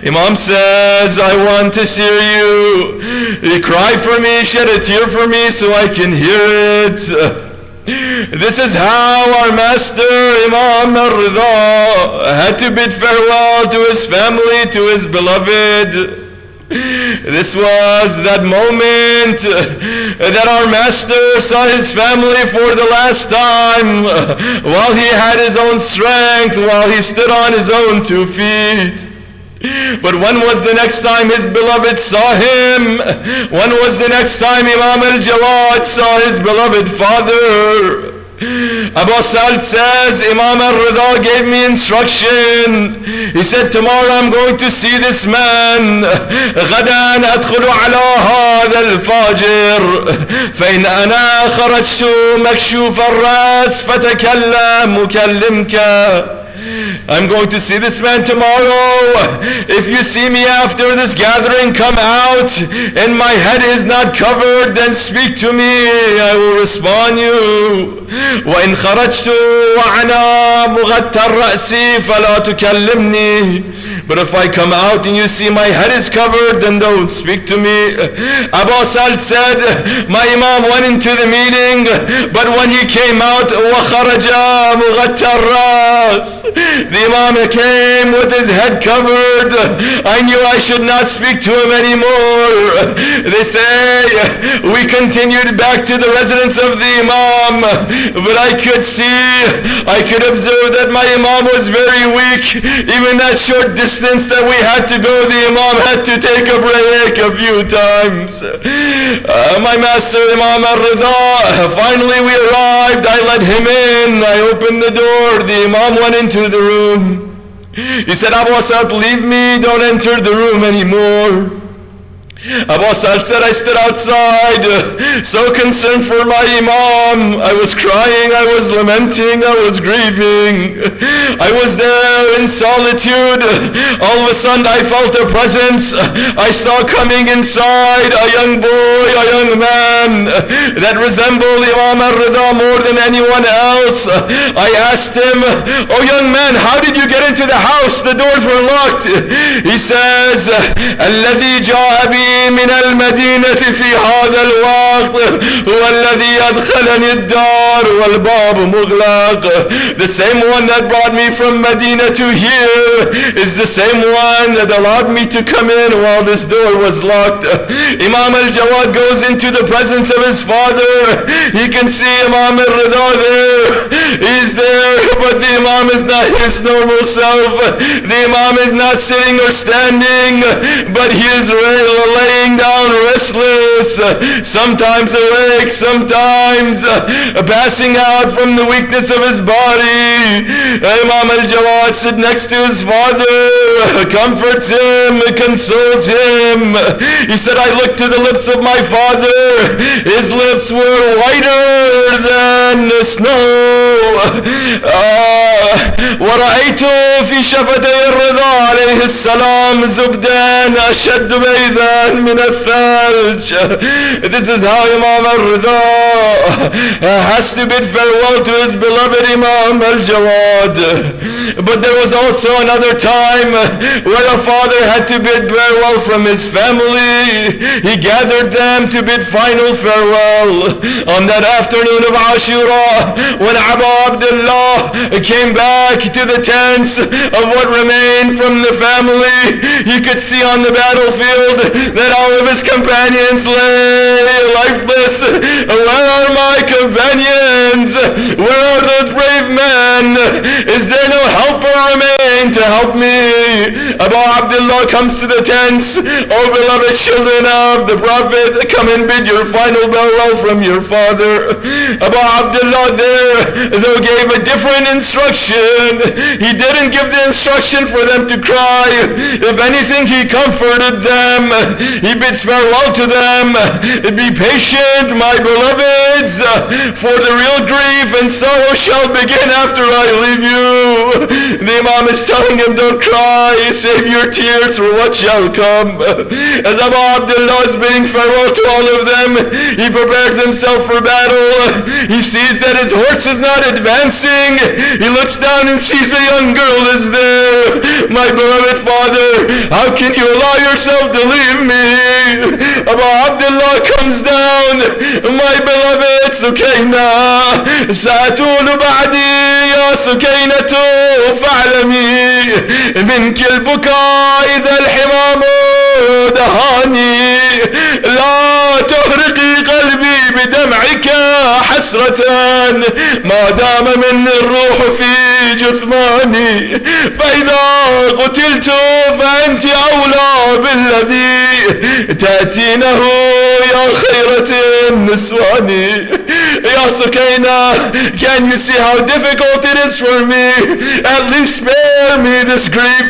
Imam says, I want to hear you. You cry for me, shed a tear for me so I can hear it. This is how our master Imam Ridha had to bid farewell to his family, to his beloved. This was that moment that our master saw his family for the last time, while he had his own strength, while he stood on his own 2 feet. But when was the next time his beloved saw him? When was the next time Imam al-Jawad saw his beloved father? Abu Sa'd says, Imam al-Ridha gave me instruction. He said, tomorrow I'm going to see this man. غدا أدخل على هذا الفاجر فإن أنا خرجت مكشوف الرأس فتكلم مكلمك. I'm going to see this man tomorrow. If you see me after this gathering, come out and my head is not covered, then speak to me. I will respond you. وإن خرجت وأنا مغطى الرأس فلا تكلمني. But if I come out and you see my head is covered, then don't speak to me. Abu Sa'd said, my Imam went into the meeting, but when he came out, وَخَرَجَ مُغَطَّى الرَّاسِ, the Imam came with his head covered. I knew I should not speak to him anymore. They say, we continued back to the residence of the Imam, but I could observe that my Imam was very weak. Even that short distance that we had to go, the Imam had to take a break a few times. My master Imam al-Ridha, finally we arrived. I let him in. I opened the door. The Imam went into the room. He said, Abu Sa'd, leave me. Don't enter the room anymore. Abu Sa'd said, I stood outside, so concerned for my Imam. I was crying, I was lamenting, I was grieving. I was there in solitude. All of a sudden I felt a presence. I saw coming inside a young boy, a young man that resembled Imam al-Ridha more than anyone else. I asked him, oh young man, how did you get into the house? The doors were locked. He says, الذي جاء بي من المدينة في هذا الوقت هو الذي أدخلني الدار والباب مغلق. The same one that brought me from Medina to here is the same one that allowed me to come in while this door was locked. Imam al-Jawad goes into the presence of his father. He can see Imam al-Ridha there. He's there, but the Imam is not his normal self. The Imam is not sitting or standing, but he is laying down restless, sometimes awake, sometimes passing out from the weakness of his body. Imam al-Jawad sits next to his father, comforts him, consoles him. He said, I looked to the lips of my father. His lips were whiter than the snow. ورأيت في شفتي الرضا عليه السلام زبدان أشد بيضا من الثلج. This is how Imam al-Ridha has to bid farewell to his beloved Imam al-Jawad. But there was also another time where a father had to bid farewell from his family. He gathered them to bid final farewell on that afternoon of Ashura, when Abu Abdullah came back to the tents of what remained from the family, he could see on the battlefield that all of his companions lay lifeless. Where are my companions? Where are those brave men? Is there no helper remain to help me? Abu Abdullah comes to the tents. Oh beloved children of the Prophet, come and bid your final farewell from your father. Abu Abdullah there, though, gave a different instruction. He didn't give the instruction for them to cry. If anything, he comforted them. He bids farewell to them. Be patient, my beloveds, for the real grief and sorrow shall begin after I leave you. The Imam is telling him, don't cry, save your tears for what shall come. As Abu Abdullah is bidding farewell to all of them, he prepares himself for battle. He sees that his horse is not advancing. He looks down and sees a young girl is there. My beloved father, how can you allow yourself to leave me? Abu Abdullah comes down. My beloved Sukayna, سأتول بعدي يا سكينة فاعلمي منك البكاء إذا الحمام دهاني لا تغرقي قلبي بدمعك حسرة ما دام من الروح في جثماني فإذا قتلت فأنت أولى بالذي تأتينه يا خيرة النسوان. Ya Sukaina, can you see how difficult it is for me? At least spare me this grief,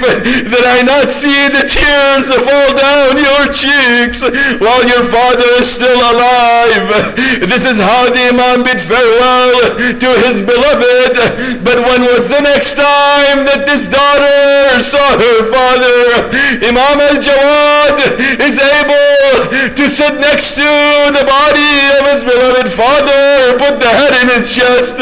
that I not see the tears fall down your cheeks while your father is still alive. This is how the Imam bid farewell to his beloved. But when was the next time that this daughter saw her father? Imam al-Jawad is able to sit next to the body of his beloved father, put the head in his chest.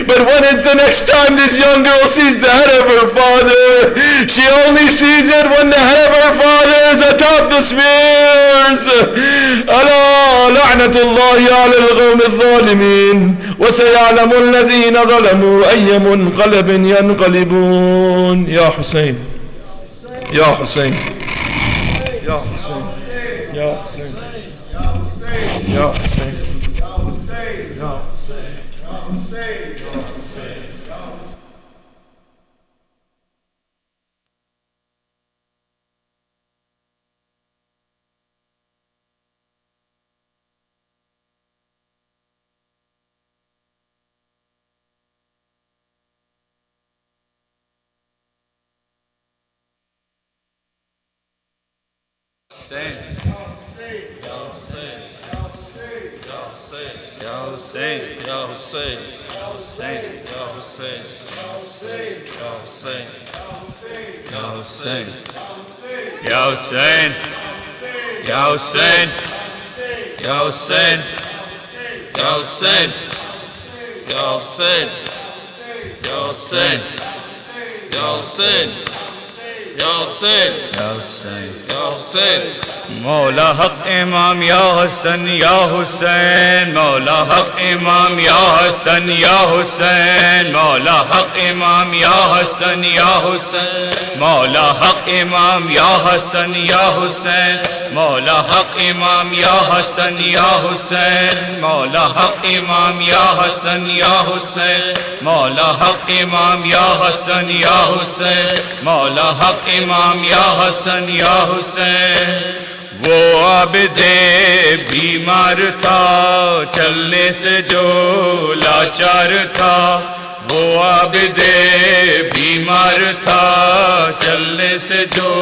But when is the next time this young girl sees the head of her father? She only sees it when the head of her father is atop the spears. ألا لعنة الله على القوم الظالمين وسيعلم الذين ظلموا أي منقلب ينقلبون. يا حسين يا حسين يا حسين يا حسين يا حسين. مولا حق امام یا حسن یا حسین مولا حق امام یا حسن یا حسین مولا حق امام یا حسن یا حسین مولا حق امام یا حسن یا حسین مولا حق امام یا حسن یا حسین مولا حق امام یا حسن یا حسین مولا حق امام یا حسن یا حسین مولا حق امام یا حسن یا حسین. وہ عبد بیمار تھا چلنے سے جو لاچار تھا وہ عبد بیمار تھا چلنے سے جو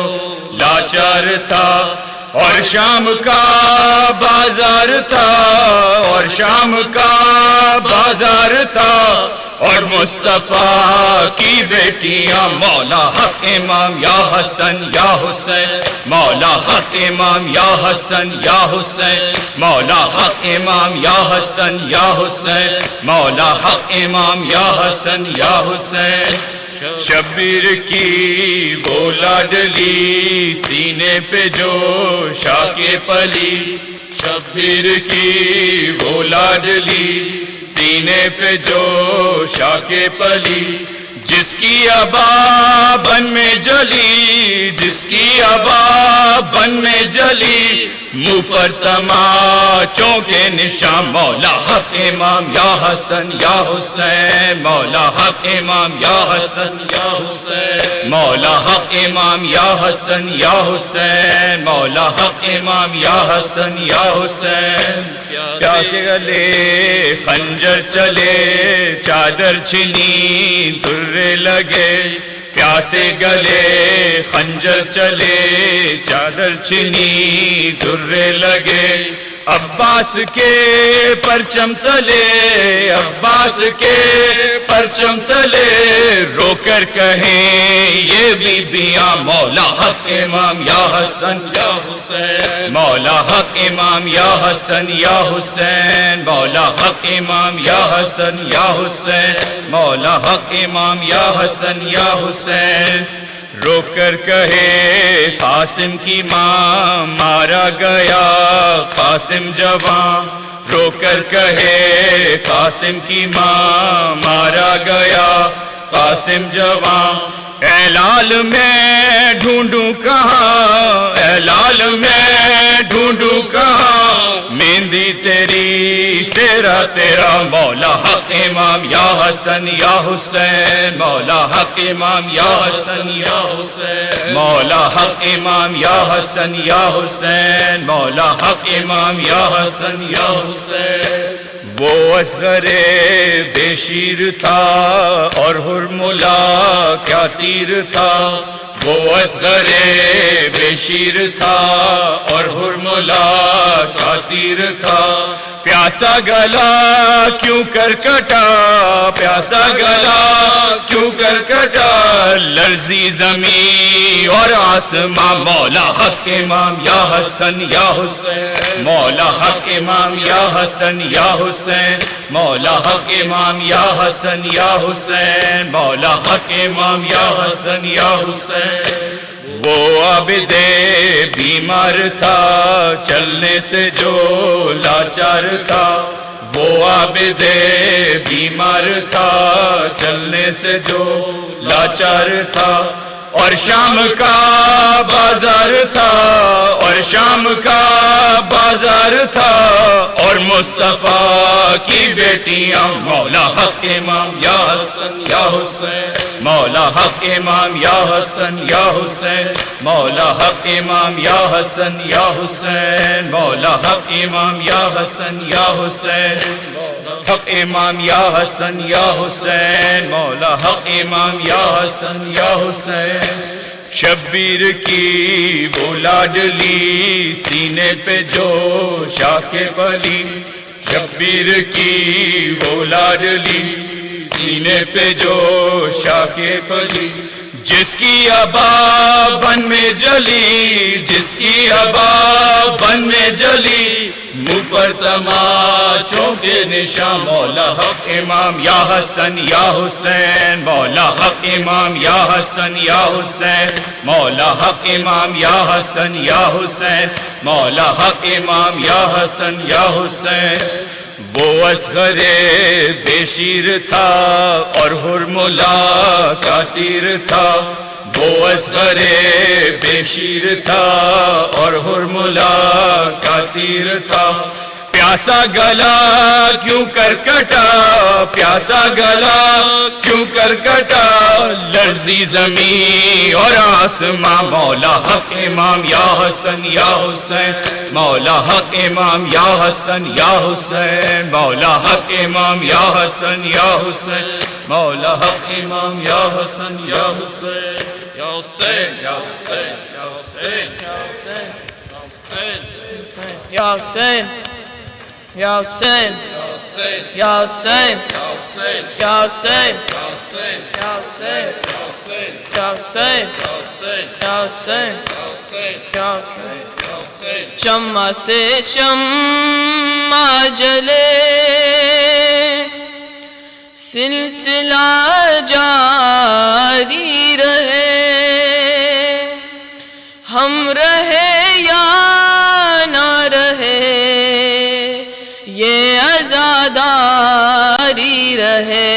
لاچار تھا اور شام کا بازار تھا اور شام کا بازار تھا اور مصطفیٰ کی بیٹیاں مولا حق امام یا حسن یا حسین مولا حق امام یا حسن یا حسین مولا حق امام یا حسن یا حسین مولا حق امام یا حسن یا حسین. شبیر کی وہ لاڈلی سینے پہ جو شاہ کے پلی شبیر کی وہ لاڈلی سینے پہ جوش آ کے پلی جس کی ابا بن میں جلی جس کی ابا بن میں جلی منہ پر تماچوں کے نشان مولا حق امام یا حسن یا حسین مولا حق امام یا حسن یا حسین مولا حق امام یا حسن یا حسین مولا حق امام یا حسن یا حسین پیاسے گلے خنجر چلے چادر چھنی درے لگے پیاسے گلے خنجر چلے چادر چھنی درے لگے عباس کے پرچم تلے عباس کے پرچم تلے رو کر کہیں یہ بیبیاں مولا حق امام یا حسن یا حسین مولا حق امام یا حسن یا حسین مولا حق امام یا حسن یا حسین مولا حق امام یا حسن یا حسین رو کر کہے قاسم کی ماں مارا گیا قاسم جوان رو کر کہے قاسم کی ماں مارا گیا قاسم جوان اے لال میں ڈھونڈوں کہاں اے لال میں ڈھونڈوں کہاں مہندی تیری سیرا تیرا مولا حق امام یا حسن یا حسین مولا حق امام یا حسن یا حسین مولا حق امام یا حسن یا حسین مولا حق امام یا حسن یا حسین وہ اصغر بے شیر تھا اور ہرملا کیا تیر تھا وہ اصغر بے شیر تھا اور ہرملا کیا تیر تھا پیاسا گلا کیوں کر کٹا پیاسا گلا کیوں کر کٹا لرزی زمین اور آسماں مولا حق امام یا حسن یا حسین مولا حق امام یا حسن یا حسین مولا حق امام یا حسن یا حسین مولا حق امام یا حسن یا حسین وہ عابد بیمار تھا چلنے سے جو لاچار تھا وہ عابد بیمار تھا چلنے سے جو لاچار تھا اور شام کا بازار تھا اور شام کا بازار تھا اور مصطفیٰ کی بیٹیاں مولا حق امام یا حسن یا حسین مولا حق امام یا حسن یا حسین مولا حق امام یا حسن یا حسین مولا حق امام یا حسن یا حسین حق امام یا حسن یا حسین مولا حق امام یا حسن یا حسین شبیر کی وہ لاڈلی سینے پہ جو شاک بلی شبیر کی وہ لاڈلی سینے پہ جو شاک بلی جس کی ابا بن میں جلی جس کی ابا بن میں جلی منہ پر تماچوں کے نشان مولا حق امام یا حسن یا حسین مولا حق امام یا حسن یا حسین مولا حق امام یا حسن یا حسین مولا حق امام یا حسن یا حسین وہ اصغر بے شیر تھا اور ہرملا کا تیر تھا وہ اصغر بے شیر تھا اور ہرملا کا تیر تھا پیاسا گلا کیوں کر کٹا پیاسا گلا کیوں کر کٹا لرزی زمین اور آسماں مولا حق امام یا حسن یا حسین مولا حق امام یا حسن یا حسین مولا حق امام یا حسن یا حسین مولا حق امام یا حسن یا حسین یا حسین یا حسین یا حسین یا حسین یا حسین یا حسین یا حسین یا حسین یا حسین یا حسین یا حسین شمع سے شمع جلے سلسلہ جاری رہے ہم رہے یا نہ رہے یہ عزاداری رہے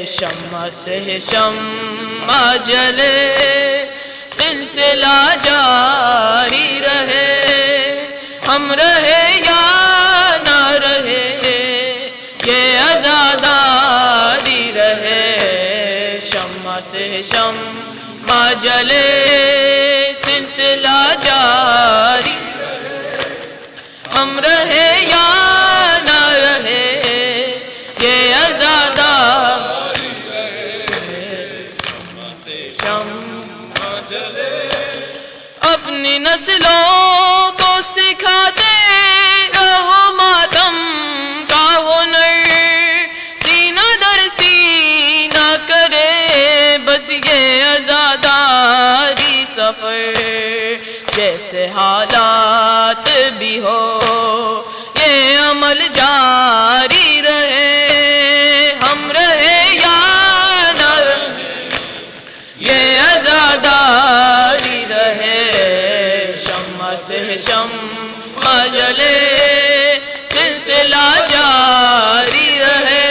شمع سے شمع جلے سلسلہ جاری رہے ہم رہے یا نہ رہے یہ عزاداری رہے شمع سے شمع جلے سلسلہ جاری ہم رہے یا نہ رہے یہ عزاداری رہے شمع جلے اپنی نسلوں کو سکھاتے رہو ماتم کا ہنر سینہ در سینہ کرے بس یہ عزاداری سفر جیسے حالات بھی ہو یہ عمل جاری رہے ہم رہے یا نہ رہے یہ عزاداری رہے شمع سے شمع جلے سلسلہ جاری رہے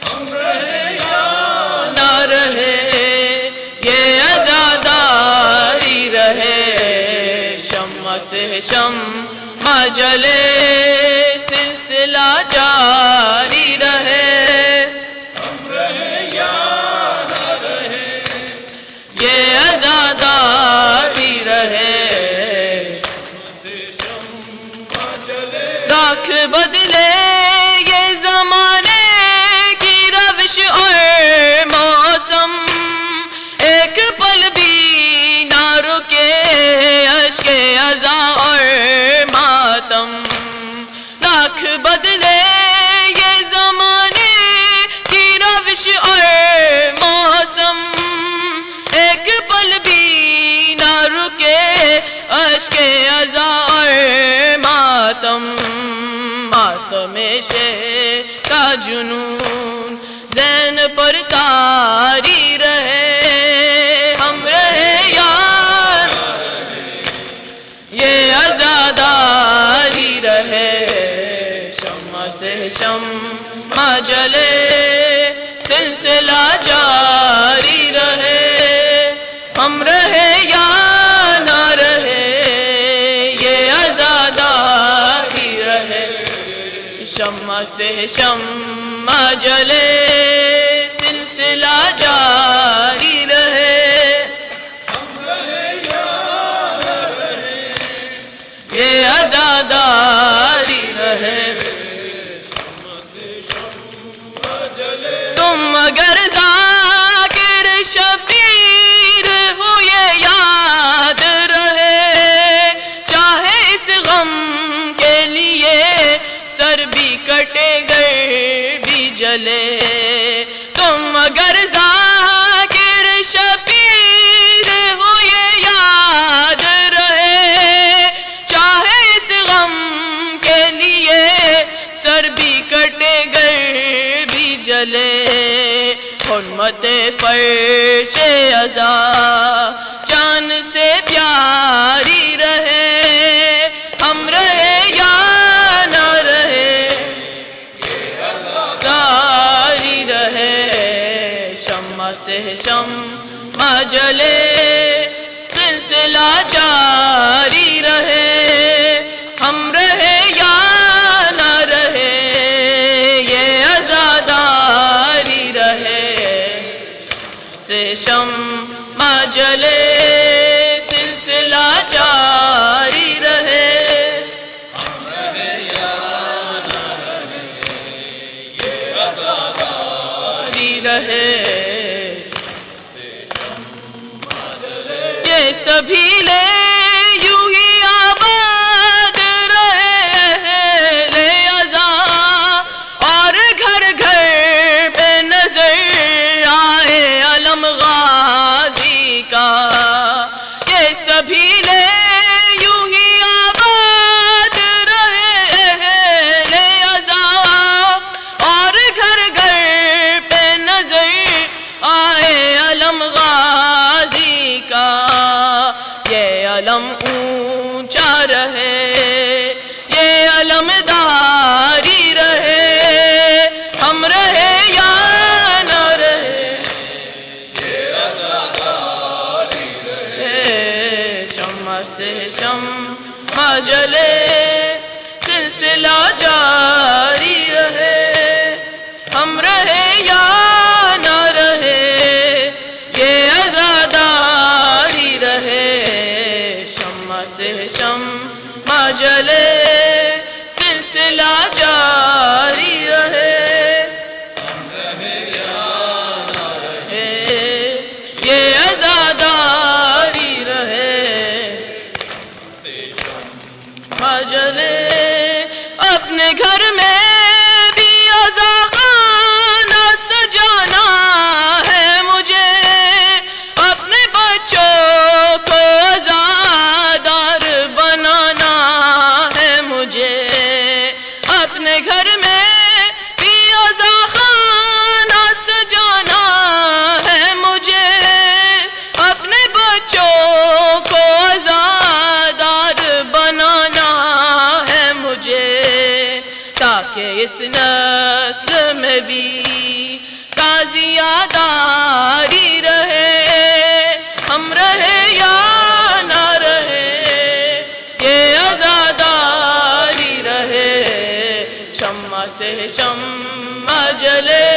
ہم رہے یا نہ رہے یہ عزاداری رہے شمع سے شمع جلے سلسلہ جاری رہے ہم رہے یا نہ رہے یہ عزاداری رہے راکھ بدلے یہ زمانے کی روش اور موسم ایک پل بھی نہ رکے اشک عزا اور ماتم لاکھ بدلے یہ زمانے کی روش اور موسم ایک پل بھی نہ رکے اشک عزا اور ماتم ماتم شہ کا جنون زین پر طاری رہے ہم رہے یا یہ عزاداری رہے شمع سے شمع جلے سلسلہ جاری رہے ہم رہے یا نہ رہے یہ عزاداری رہے شمع سے شمع جلے سلسلہ جاری رہے ہم رہے یا نہ رہے یہ عزاداری رہے تم اگر ذاکر شبیر ہو یہ یاد رہے چاہے اس غم کے لیے سر بھی کٹے گئے بھی جلے تم اگر ذاکر شبیر ہو یہ یاد رہے چاہے اس غم کے لیے سر بھی کٹے گئے بھی جلے حرمت فرش عزا جان سے پیاری رہے ہم رہے یا نہ رہے جاری رہے شمع سے شمع جلے سلسلہ جاری رہے ہم رہے یا نہ رہے یہ عزاداری رہے سے شمع جلے سلسلہ جاری رہے ہم رہے یا نہ رہے یہ عزاداری رہے یہ سبھی لے یوں ہی آباد رہے لے عزا اور گھر گھر پہ نظر آئے علم غازی کا یہ سبھی لے یوں ہی آباد رہے لے عزا اور گھر گھر پہ نظر آئے علم غازی کا یہ جلے سلسلہ جاری رہے ہم رہے یا نہ رہے یہ عزاداری رہے شمع سے شمع جلے سلسلہ جاری رہے ہم رہے یا نہ رہے یہ عزاداری رہے جلے اپنے گھر میں بھی عزاخانہ سجانا ہے مجھے اپنے بچوں کو عزادار بنانا ہے مجھے اپنے گھر میں بھی عزاخانہ سجانا ہے مجھے اپنے بچوں کو عزادار بنانا ہے مجھے تاکہ اس نسل میں بھی تازیاداری رہے ہم رہے یا نہ رہے یہ عزاداری رہے شمع سے شمع جلے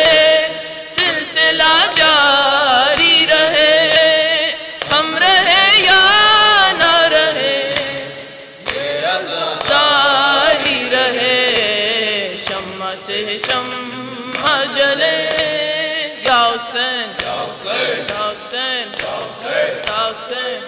سلسلہ جاری رہے ہم رہے یا نہ رہے داری رہے شمع سے شمع جلے یا حسین یا حسین یا حسین یا حسین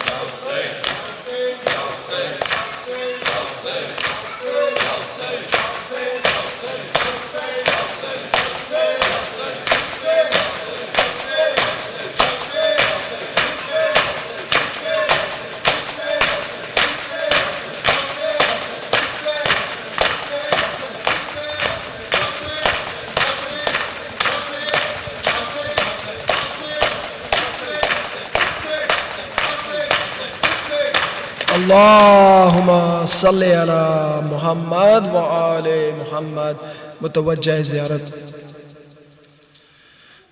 اللہم صلی علی محمد وآل محمد متوجہ زیارت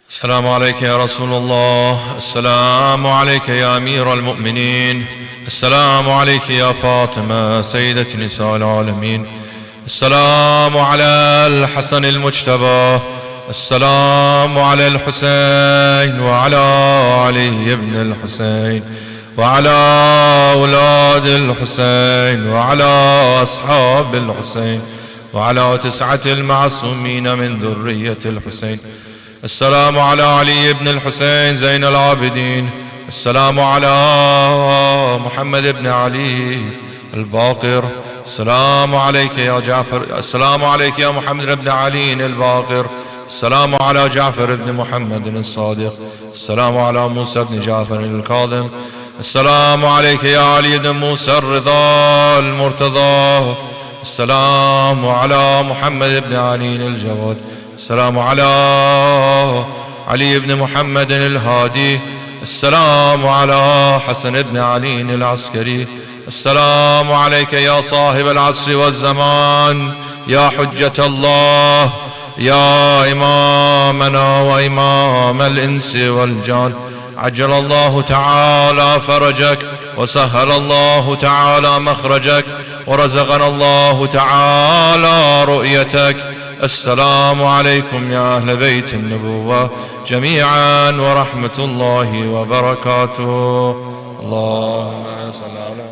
السلام عليك يا رسول الله السلام عليك يا أمير المؤمنين السلام عليك يا فاطمة سيدة نساء العالمين السلام على الحسن المجتبى السلام على الحسين وعلى علي بن الحسين وعلى أولاد الحسين وعلى أصحاب الحسين وعلى 9 المعصومين من ذرية الحسين السلام على علي بن الحسين زين العابدين السلام على محمد بن علي الباقر السلام عليك يا جعفر السلام عليك يا محمد بن علي الباقر السلام على جعفر بن محمد الصادق السلام على موسى بن جعفر الكاظم السلام عليك يا علي بن موسى الرضا المرتضى السلام على محمد بن علي الجواد السلام على علي بن محمد الهادي السلام على حسن بن علي العسكري السلام عليك يا صاحب العصر والزمان يا حجة الله يا إمامنا وإمام الإنس والجان عجل الله تعالى فرجك وسهل الله تعالى مخرجك ورزقنا الله تعالى رؤيتك السلام عليكم يا أهل بيت النبوة جميعا ورحمة الله وبركاته اللهم صل على